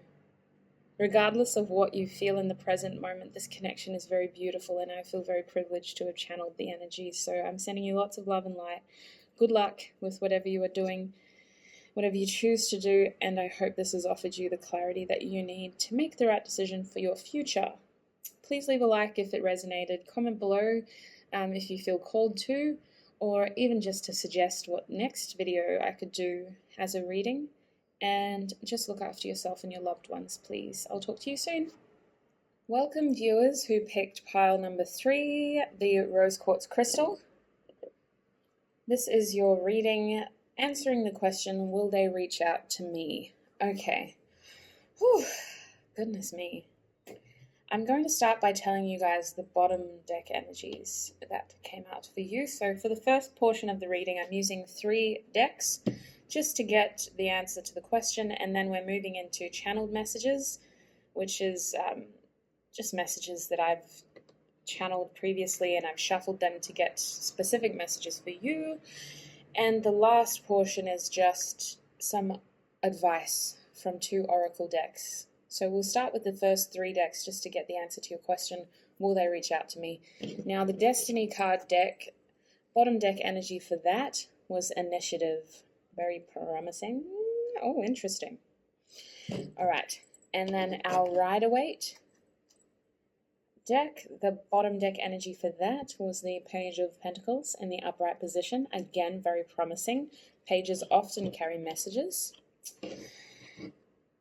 regardless of what you feel in the present moment, this connection is very beautiful, and I feel very privileged to have channeled the energy. So I'm sending you lots of love and light. Good luck with whatever you are doing, whatever you choose to do, and I hope this has offered you the clarity that you need to make the right decision for your future. Please leave a like if it resonated. Comment below if you feel called to, or even just to suggest what next video I could do as a reading. And just look after yourself and your loved ones, please. I'll talk to you soon. Welcome viewers who picked pile number 3, the rose quartz crystal. This is your reading, answering the question, will they reach out to me? Okay. Whew. Goodness me. I'm going to start by telling you guys the bottom deck energies that came out for you. So for the first portion of the reading, I'm using 3 decks just to get the answer to the question, and then we're moving into channeled messages, which is just messages that I've channeled previously, and I've shuffled them to get specific messages for you. And the last portion is just some advice from 2 oracle decks. So we'll start with the first 3 decks just to get the answer to your question, will they reach out to me? Now the Destiny card deck, bottom deck energy for that was initiative. Very promising. Oh, interesting. All right. And then our Rider-Waite deck, the bottom deck energy for that was the Page of Pentacles in the upright position. Again, very promising. Pages often carry messages.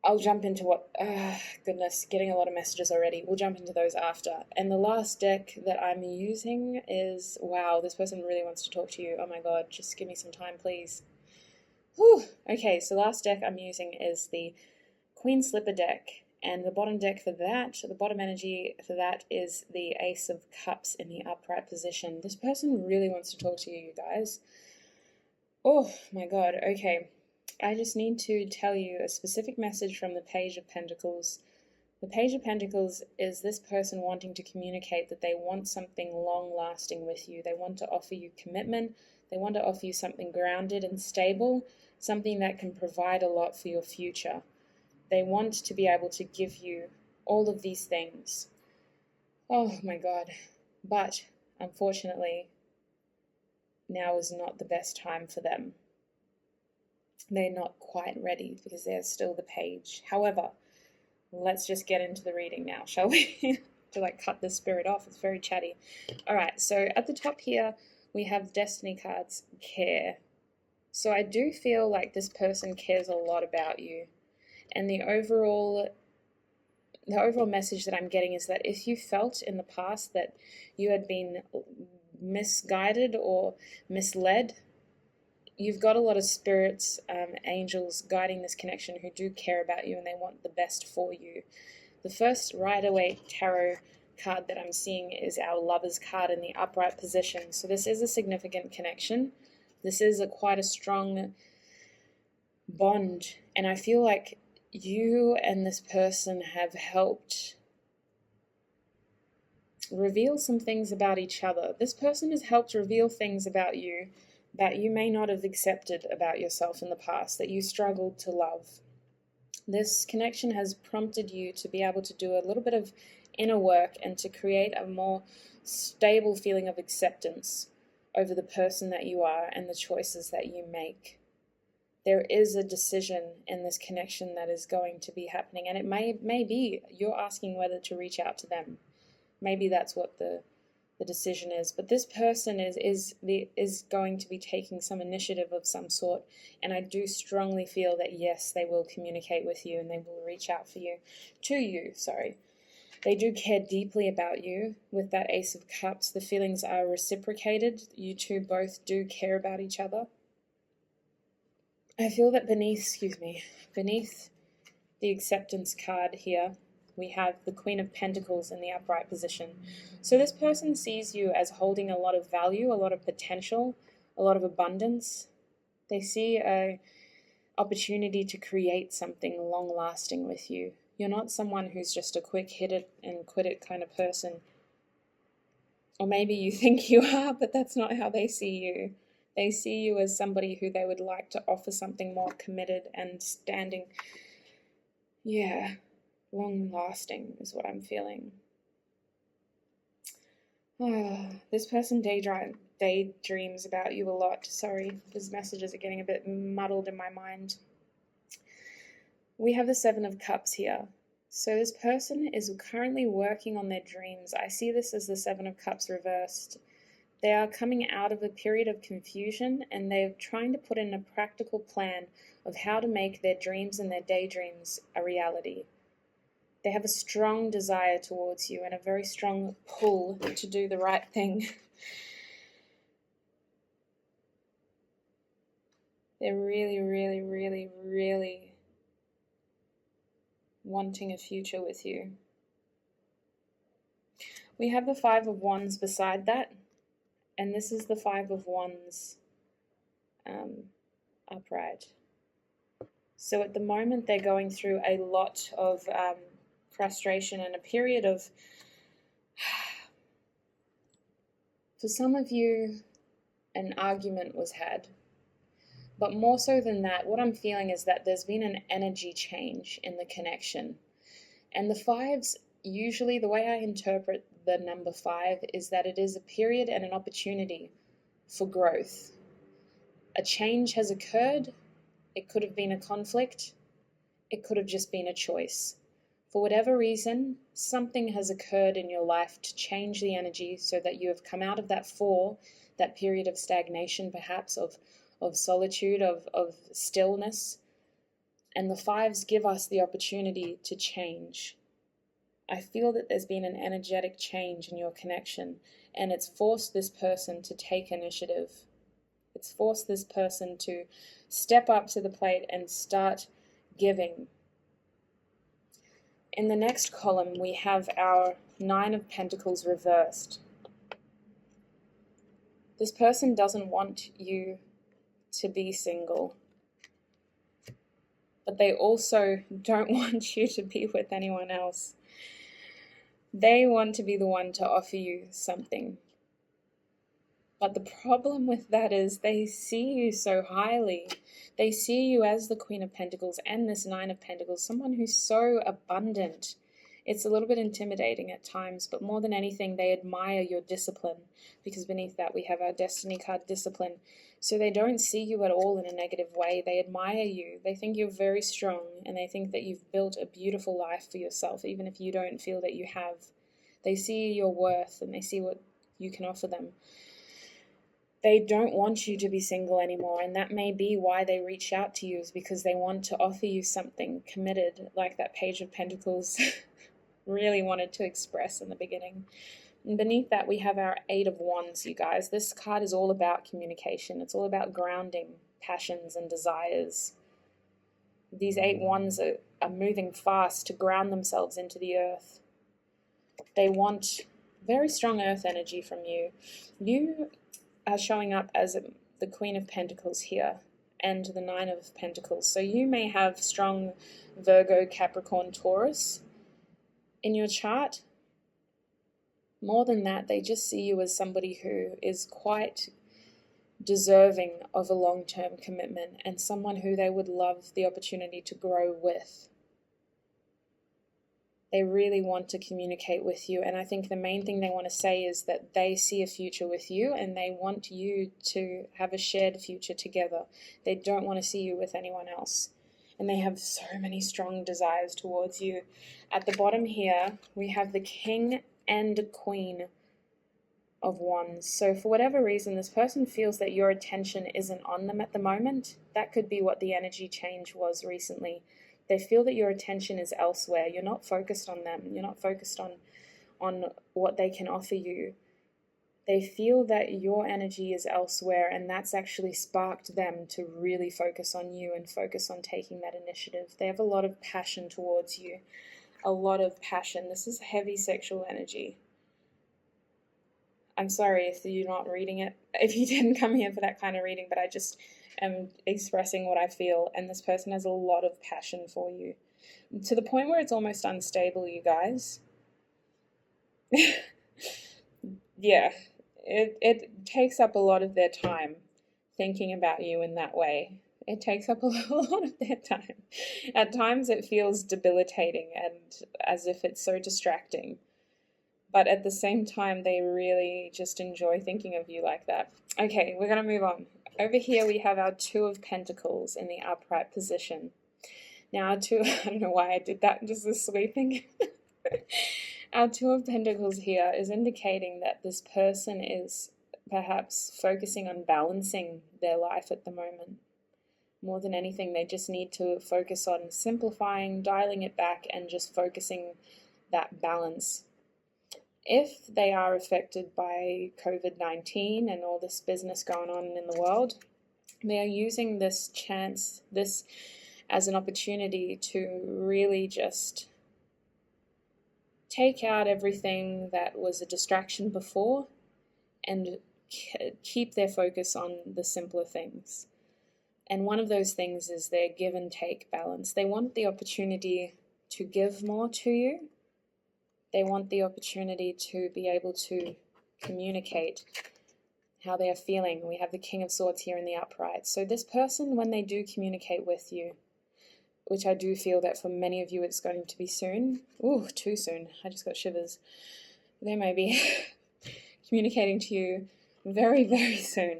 I'll jump into what, goodness, getting a lot of messages already. We'll jump into those after. And the last deck that I'm using is, wow, this person really wants to talk to you. Oh my God, just give me some time, please. Whew. Okay, so last deck I'm using is the Queen Slipper deck. And the bottom deck for that, the bottom energy for that is the Ace of Cups in the upright position. This person really wants to talk to you, you guys. Oh my God, okay. I just need to tell you a specific message from the Page of Pentacles. The Page of Pentacles is this person wanting to communicate that they want something long-lasting with you. They want to offer you commitment. They want to offer you something grounded and stable, something that can provide a lot for your future. They want to be able to give you all of these things. Oh my God. But unfortunately, now is not the best time for them. They're not quite ready because they're still the Page. However, let's just get into the reading now, shall we? To cut the spirit off. It's very chatty. All right, so at the top here, we have Destiny cards, care. So I do feel like this person cares a lot about you. And the overall message that I'm getting is that if you felt in the past that you had been misguided or misled, you've got a lot of spirits, angels guiding this connection who do care about you and they want the best for you. The first Rider-Waite tarot card that I'm seeing is our Lovers card in the upright position. So this is a significant connection. This is quite a strong bond, and I feel like you and this person have helped reveal some things about each other. This person has helped reveal things about you that you may not have accepted about yourself in the past, that you struggled to love. This connection has prompted you to be able to do a little bit of inner work and to create a more stable feeling of acceptance over the person that you are and the choices that you make. There is a decision in this connection that is going to be happening, and it may be you're asking whether to reach out to them. Maybe that's what the decision is. But this person is going to be taking some initiative of some sort, and I do strongly feel that yes, they will communicate with you and they will reach out to you. They do care deeply about you. With that Ace of Cups, the feelings are reciprocated. You two both do care about each other. I feel that beneath the acceptance card here, we have the Queen of Pentacles in the upright position. So this person sees you as holding a lot of value, a lot of potential, a lot of abundance. They see an opportunity to create something long-lasting with you. You're not someone who's just a quick hit it and quit it kind of person. Or maybe you think you are, but that's not how they see you. They see you as somebody who they would like to offer something more committed and standing. Yeah. Long-lasting is what I'm feeling. This person daydreams about you a lot. Sorry, these messages are getting a bit muddled in my mind. We have the Seven of Cups here. So this person is currently working on their dreams. I see this as the Seven of Cups reversed. They are coming out of a period of confusion, and they're trying to put in a practical plan of how to make their dreams and their daydreams a reality. They have a strong desire towards you and a very strong pull to do the right thing. They're really, really, really, really wanting a future with you. We have the Five of Wands beside that, and this is the Five of Wands upright. So at the moment they're going through a lot of frustration and a period of, for some of you, an argument was had. But more so than that, what I'm feeling is that there's been an energy change in the connection. And the fives, usually the way I interpret the number 5 is that it is a period and an opportunity for growth. A change has occurred. It could have been a conflict. It could have just been a choice. For whatever reason, something has occurred in your life to change the energy so that you have come out of that 4, that period of stagnation perhaps, of solitude, of stillness. And the 5s give us the opportunity to change. I feel that there's been an energetic change in your connection, and it's forced this person to take initiative. It's forced this person to step up to the plate and start giving. In the next column, we have our 9 of Pentacles reversed. This person doesn't want you to be single, but they also don't want you to be with anyone else. They want to be the one to offer you something. But the problem with that is they see you so highly. They see you as the Queen of Pentacles and this 9 of Pentacles, someone who's so abundant. It's a little bit intimidating at times, but more than anything, they admire your discipline, because beneath that we have our Destiny card, discipline. So they don't see you at all in a negative way. They admire you. They think you're very strong, and they think that you've built a beautiful life for yourself, even if you don't feel that you have. They see your worth, and they see what you can offer them. They don't want you to be single anymore, and that may be why they reach out to you, is because they want to offer you something committed, like that Page of Pentacles really wanted to express in the beginning. And beneath that, we have our 8 of Wands, you guys. This card is all about communication. It's all about grounding passions and desires. These 8 Wands are moving fast to ground themselves into the earth. They want very strong earth energy from you. You are showing up as the Queen of Pentacles here, and the Nine of Pentacles. So you may have strong Virgo, Capricorn, Taurus in your chart. More than that, they just see you as somebody who is quite deserving of a long-term commitment and someone who they would love the opportunity to grow with. They really want to communicate with you, and I think the main thing they want to say is that they see a future with you and they want you to have a shared future together. They don't want to see you with anyone else, and they have so many strong desires towards you. At the bottom here, we have the King and Queen of Wands. So for whatever reason, this person feels that your attention isn't on them at the moment. That could be what the energy change was recently. They feel that your attention is elsewhere. You're not focused on them. You're not focused on what they can offer you. They feel that your energy is elsewhere, and that's actually sparked them to really focus on you and focus on taking that initiative. They have a lot of passion towards you. A lot of passion. This is heavy sexual energy. I'm sorry if you're not reading it, if you didn't come here for that kind of reading, but I just am expressing what I feel, and this person has a lot of passion for you, to the point where it's almost unstable, you guys. Yeah, it takes up a lot of their time thinking about you in that way. It takes up a lot of their time. At times it feels debilitating and as if it's so distracting. But at the same time, they really just enjoy thinking of you like that. Okay, we're going to move on. Over here, we have our Two of Pentacles in the upright position. Now, our two, I don't know why I did that, just the sweeping. Our Two of Pentacles here is indicating that this person is perhaps focusing on balancing their life at the moment. More than anything, they just need to focus on simplifying, dialing it back, and just focusing that balance. If they are affected by COVID-19 and all this business going on in the world, they are using this as an opportunity to really just take out everything that was a distraction before and keep their focus on the simpler things. And one of those things is their give and take balance. They want the opportunity to give more to you. They want the opportunity to be able to communicate how they are feeling. We have the King of Swords here in the upright. So this person, when they do communicate with you, which I do feel that for many of you it's going to be soon. Ooh, too soon. I just got shivers. They may be communicating to you very, very soon.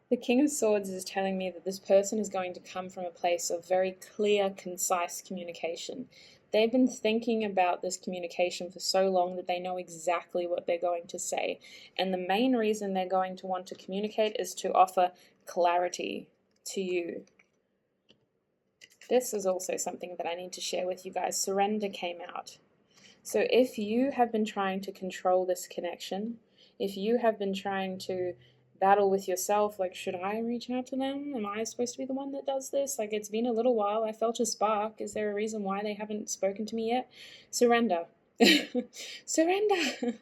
The King of Swords is telling me that this person is going to come from a place of very clear, concise communication. They've been thinking about this communication for so long that they know exactly what they're going to say. And the main reason they're going to want to communicate is to offer clarity to you. This is also something that I need to share with you guys. Surrender came out. So if you have been trying to control this connection, if you have been trying to battle with yourself, like, should I reach out to them? Am I supposed to be the one that does this? Like, it's been a little while. I felt a spark. Is there a reason why they haven't spoken to me yet? Surrender. Surrender.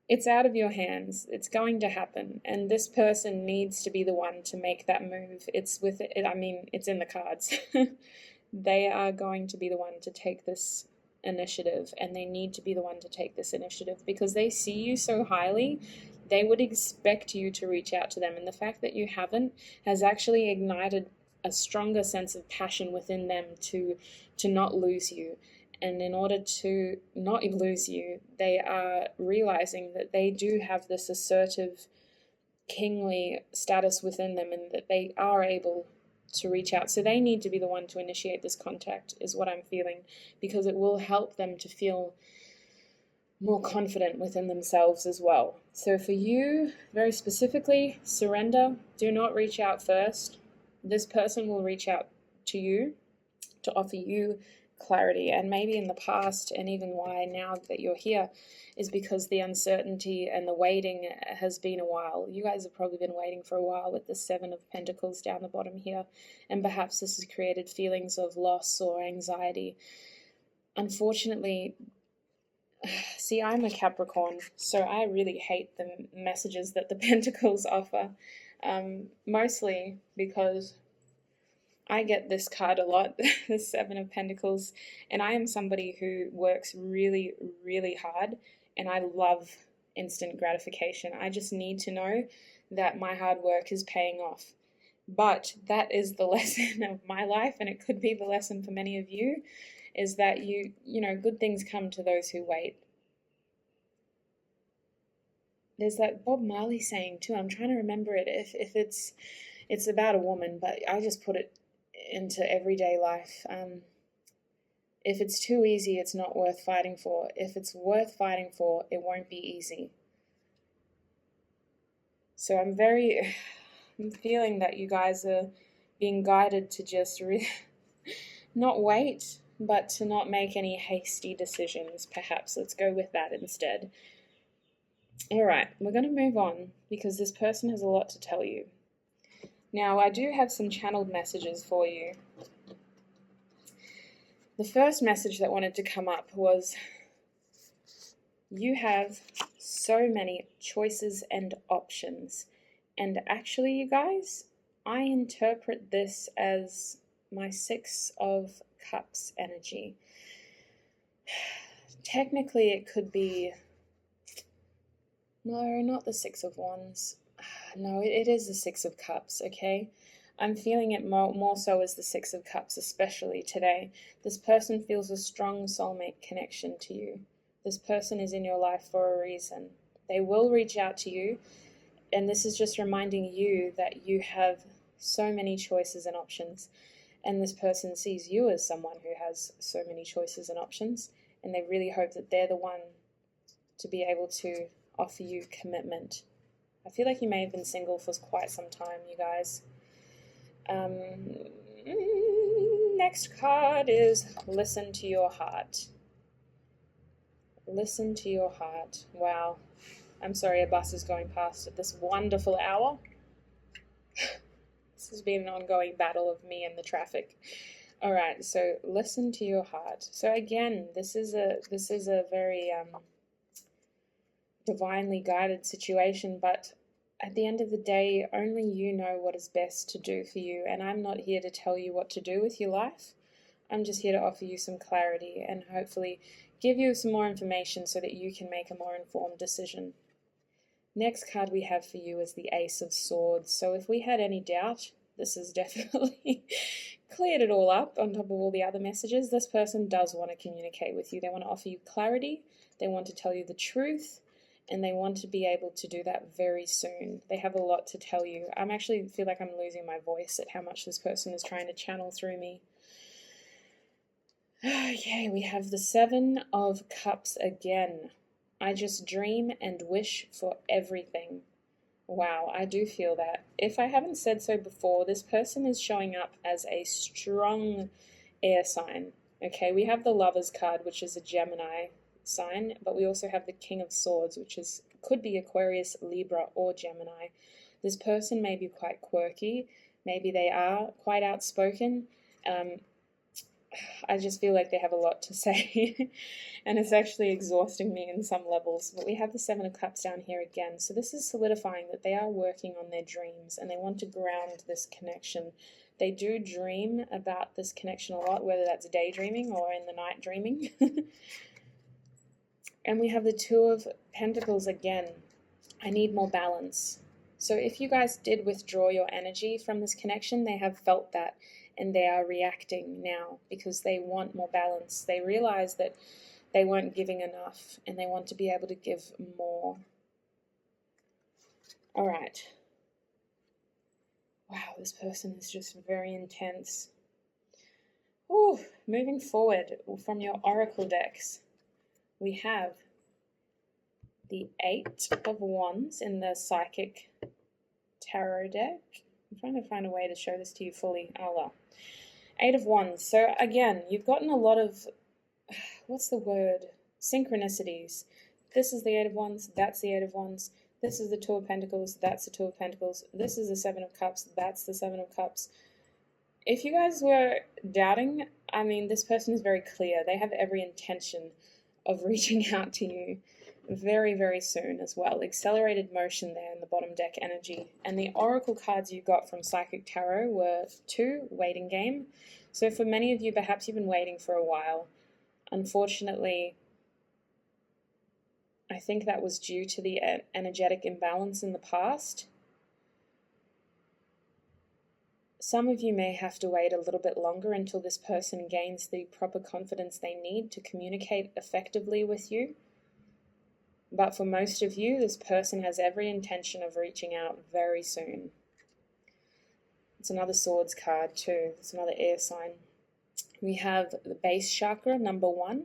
It's out of your hands. It's going to happen. And this person needs to be the one to make that move. It's in the cards. They are going to be the one to take this initiative, and they need to be the one to take this initiative because they see you so highly. They would expect you to reach out to them, and the fact that you haven't has actually ignited a stronger sense of passion within them to not lose you. And in order to not lose you, they are realizing that they do have this assertive, kingly status within them and that they are able to reach out. So they need to be the one to initiate this contact, is what I'm feeling, because it will help them to feel more confident within themselves as well. So for you, very specifically, surrender. Do not reach out first. This person will reach out to you to offer you clarity. And maybe in the past, and even why now that you're here, is because the uncertainty and the waiting has been a while. You guys have probably been waiting for a while with the Seven of Pentacles down the bottom here. And perhaps this has created feelings of loss or anxiety. Unfortunately, see, I'm a Capricorn, so I really hate the messages that the Pentacles offer. Mostly because I get this card a lot, the Seven of Pentacles, and I am somebody who works really, really hard, and I love instant gratification. I just need to know that my hard work is paying off. But that is the lesson of my life, and it could be the lesson for many of you, is that good things come to those who wait. There's that Bob Marley saying too. I'm trying to remember it. If it's about a woman, but I just put it into everyday life. If it's too easy, it's not worth fighting for. If it's worth fighting for, it won't be easy. So I'm feeling that you guys are being guided to just not wait, but to not make any hasty decisions, perhaps. Let's go with that instead. All right, we're going to move on because this person has a lot to tell you. Now, I do have some channeled messages for you. The first message that wanted to come up was, you have so many choices and options. And actually, you guys, I interpret this as my Six of Cups energy. Technically, it could be... No, not the Six of Wands. No, it is the Six of Cups, okay? I'm feeling it more so as the Six of Cups, especially today. This person feels a strong soulmate connection to you. This person is in your life for a reason. They will reach out to you, and this is just reminding you that you have so many choices and options, and this person sees you as someone who has so many choices and options, and they really hope that they're the one to be able to offer you commitment. I feel like you may have been single for quite some time, you guys. Next card is listen to your heart. Listen to your heart. Wow. I'm sorry, a bus is going past at this wonderful hour. This has been an ongoing battle of me and the traffic. All right, so listen to your heart. So again, this is a very divinely guided situation, but at the end of the day, only you know what is best to do for you, and I'm not here to tell you what to do with your life. I'm just here to offer you some clarity and hopefully give you some more information so that you can make a more informed decision. Next card we have for you is the Ace of Swords. So if we had any doubt, this has definitely cleared it all up on top of all the other messages. This person does want to communicate with you. They want to offer you clarity. They want to tell you the truth. And they want to be able to do that very soon. They have a lot to tell you. I'm actually feel like I'm losing my voice at how much this person is trying to channel through me. Okay, we have the Seven of Cups again. I just dream and wish for everything. Wow, I do feel that. If I haven't said so before, this person is showing up as a strong air sign. Okay, we have the Lovers card, which is a Gemini sign, but we also have the King of Swords, which could be Aquarius, Libra, or Gemini. This person may be quite quirky. Maybe they are quite outspoken. I just feel like they have a lot to say, and it's actually exhausting me in some levels. But we have the Seven of Cups down here again. So this is solidifying that they are working on their dreams, and they want to ground this connection. They do dream about this connection a lot, whether that's daydreaming or in the night dreaming. And we have the Two of Pentacles again. I need more balance. So if you guys did withdraw your energy from this connection, they have felt that, and they are reacting now because they want more balance. They realize that they weren't giving enough, and they want to be able to give more. All right. Wow, this person is just very intense. Ooh, moving forward from your oracle decks, we have the Eight of Wands in the Psychic Tarot deck. I'm trying to find a way to show this to you fully. Oh well. Eight of Wands. So again, you've gotten a lot of, what's the word? Synchronicities. This is the Eight of Wands, that's the Eight of Wands. This is the Two of Pentacles, that's the Two of Pentacles. This is the Seven of Cups, that's the Seven of Cups. If you guys were doubting, I mean, this person is very clear. They have every intention of reaching out to you. very, very soon as well. Accelerated motion there in the bottom deck energy. And the oracle cards you got from Psychic Tarot were 2, waiting game. So for many of you, perhaps you've been waiting for a while. Unfortunately, I think that was due to the energetic imbalance in the past. Some of you may have to wait a little bit longer until this person gains the proper confidence they need to communicate effectively with you. But for most of you, this person has every intention of reaching out very soon. It's another swords card too. It's another air sign. We have the base chakra, number 1.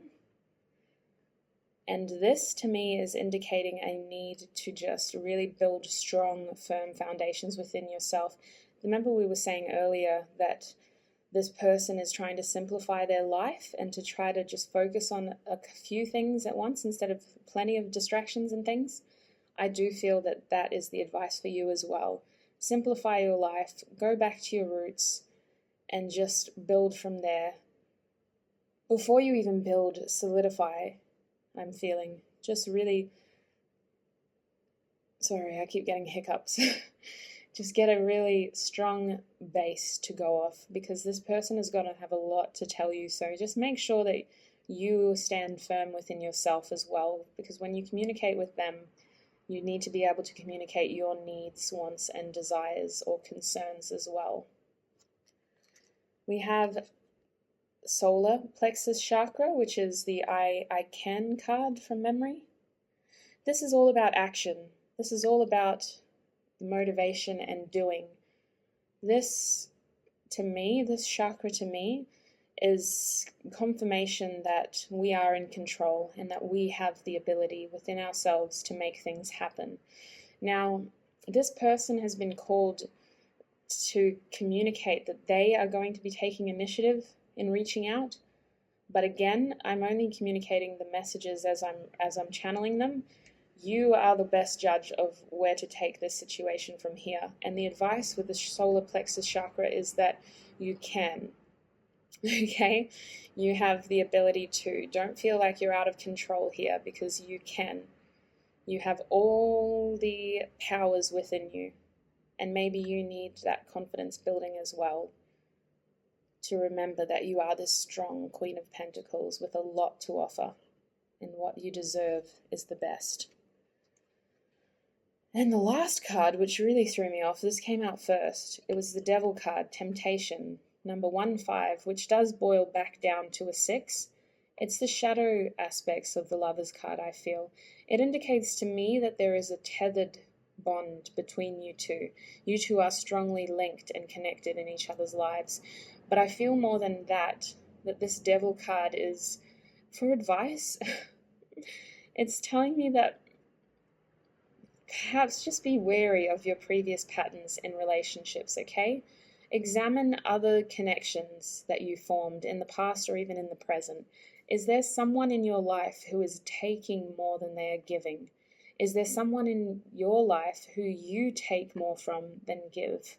And this to me is indicating a need to just really build strong, firm foundations within yourself. Remember we were saying earlier that this person is trying to simplify their life and to try to just focus on a few things at once instead of plenty of distractions and things. I do feel that that is the advice for you as well. Simplify your life, go back to your roots, and just build from there. Before you even build, solidify, I'm feeling. Just really, sorry, I keep getting hiccups. Just get a really strong base to go off, because this person is going to have a lot to tell you. So just make sure that you stand firm within yourself as well, because when you communicate with them, you need to be able to communicate your needs, wants, and desires or concerns as well. We have solar plexus chakra, which is the I can card from memory. This is all about action. This is all about motivation and doing. This chakra to me is confirmation that we are in control and that we have the ability within ourselves to make things happen. Now, this person has been called to communicate that they are going to be taking initiative in reaching out. But again, I'm only communicating the messages as I'm channeling them. You are the best judge of where to take this situation from here. And the advice with the solar plexus chakra is that you can. Okay? You have the ability to. Don't feel like you're out of control here, because you can. You have all the powers within you. And maybe you need that confidence building as well, to remember that you are this strong Queen of Pentacles with a lot to offer, and what you deserve is the best. And the last card, which really threw me off, this came out first. It was the Devil card, Temptation, number 1-5, which does boil back down to a 6. It's the shadow aspects of the Lovers card, I feel. It indicates to me that there is a tethered bond between you two. You two are strongly linked and connected in each other's lives. But I feel more than that this Devil card is for advice. It's telling me that perhaps just be wary of your previous patterns in relationships, okay? Examine other connections that you formed in the past or even in the present. Is there someone in your life who is taking more than they are giving? Is there someone in your life who you take more from than give?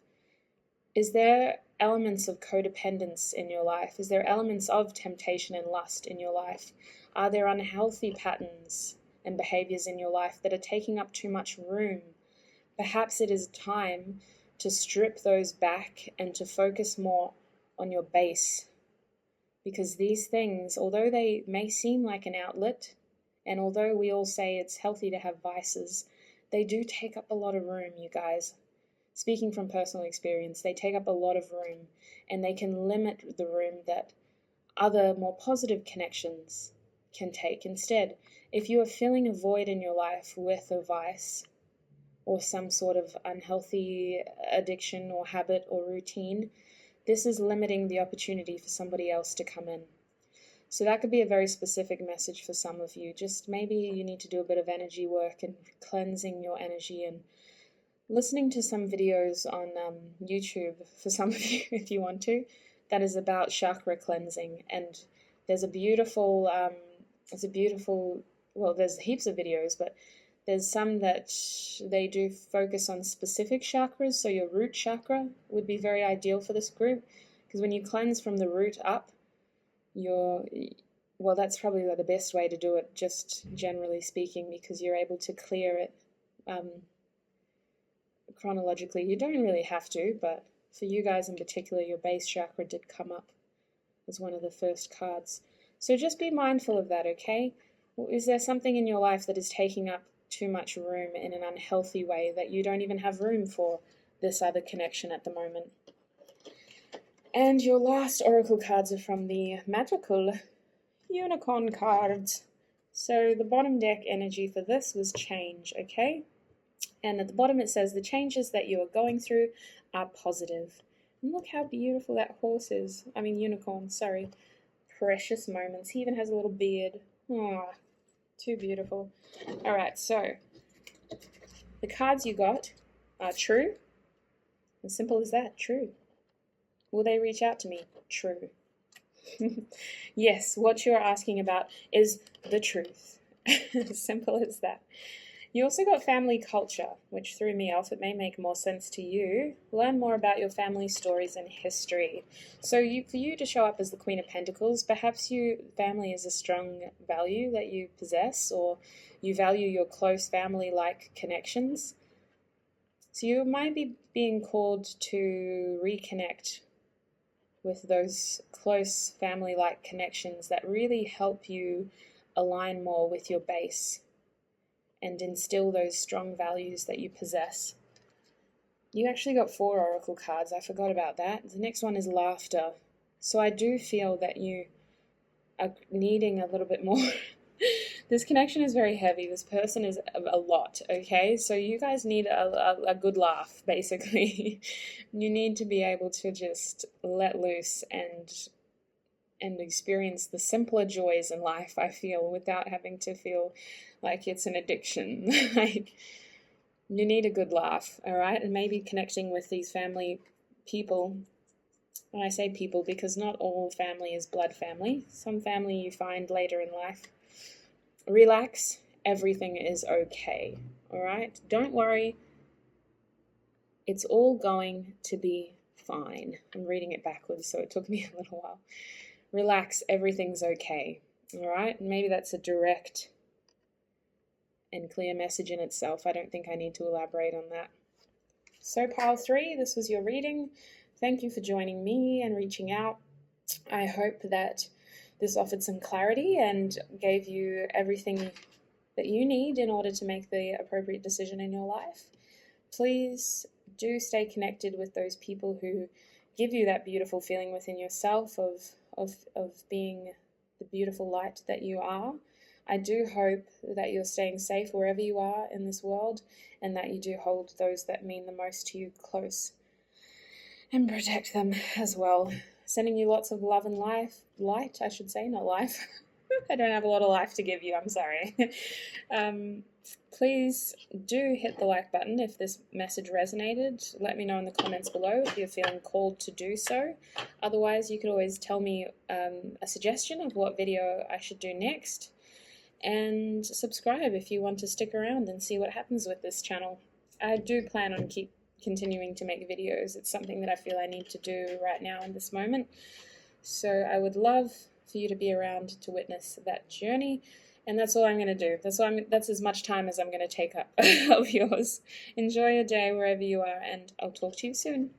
Is there elements of codependence in your life? Is there elements of temptation and lust in your life? Are there unhealthy patterns and behaviors in your life that are taking up too much room? Perhaps it is time to strip those back and to focus more on your base. Because these things, although they may seem like an outlet, and although we all say it's healthy to have vices, they do take up a lot of room, you guys. Speaking from personal experience, they take up a lot of room, and they can limit the room that other more positive connections can take. Instead, if you are filling a void in your life with a vice or some sort of unhealthy addiction or habit or routine, this is limiting the opportunity for somebody else to come in. So that could be a very specific message for some of you. Just maybe you need to do a bit of energy work and cleansing your energy, and listening to some videos on YouTube for some of you if you want to, that is about chakra cleansing. And there's a beautiful, well, there's heaps of videos, but there's some that they do focus on specific chakras. So your root chakra would be very ideal for this group, because when you cleanse from the root up, well, that's probably the best way to do it, just generally speaking, because you're able to clear it chronologically. You don't really have to, but for you guys in particular, your base chakra did come up as one of the first cards. So just be mindful of that, okay? Is there something in your life that is taking up too much room in an unhealthy way that you don't even have room for this other connection at the moment? And your last oracle cards are from the magical unicorn cards. So the bottom deck energy for this was change, okay? And at the bottom it says the changes that you are going through are positive. And look how beautiful that horse is. I mean unicorn, sorry. Precious moments. He even has a little beard. Oh, too beautiful. Alright, so the cards you got are true. As simple as that, true. Will they reach out to me? True. Yes, what you're asking about is the truth. As simple as that. You also got family culture, which threw me off. It may make more sense to you. Learn more about your family stories and history. So for you to show up as the Queen of Pentacles, perhaps family is a strong value that you possess, or you value your close family-like connections. So you might be being called to reconnect with those close family-like connections that really help you align more with your base and instill those strong values that you possess. You actually got 4 oracle cards. I forgot about that. The next one is laughter. So I do feel that you are needing a little bit more. This connection is very heavy. This person is a lot, okay? So you guys need a good laugh, basically. You need to be able to just let loose and experience the simpler joys in life, I feel, without having to feel like it's an addiction. Like, you need a good laugh, all right? And maybe connecting with these family people. When I say people, because not all family is blood family. Some family you find later in life. Relax. Everything is okay, all right? Don't worry. It's all going to be fine. I'm reading it backwards, so it took me a little while. Relax, everything's okay, all right? And maybe that's a direct and clear message in itself. I don't think I need to elaborate on that. So pile 3, this was your reading. Thank you for joining me and reaching out. I hope that this offered some clarity and gave you everything that you need in order to make the appropriate decision in your life. Please do stay connected with those people who give you that beautiful feeling within yourself of being the beautiful light that you are. I do hope that you're staying safe wherever you are in this world, and that you do hold those that mean the most to you close and protect them as well. Sending you lots of love and light, I should say, not life. I don't have a lot of life to give you, I'm sorry. Please do hit the like button if this message resonated. Let me know in the comments below if you're feeling called to do so. Otherwise, you could always tell me a suggestion of what video I should do next. And subscribe if you want to stick around and see what happens with this channel. I do plan on continuing to make videos. It's something that I feel I need to do right now in this moment. So I would love for you to be around to witness that journey. And that's all I'm going to do. That's as much time as I'm going to take up of yours. Enjoy your day wherever you are, and I'll talk to you soon.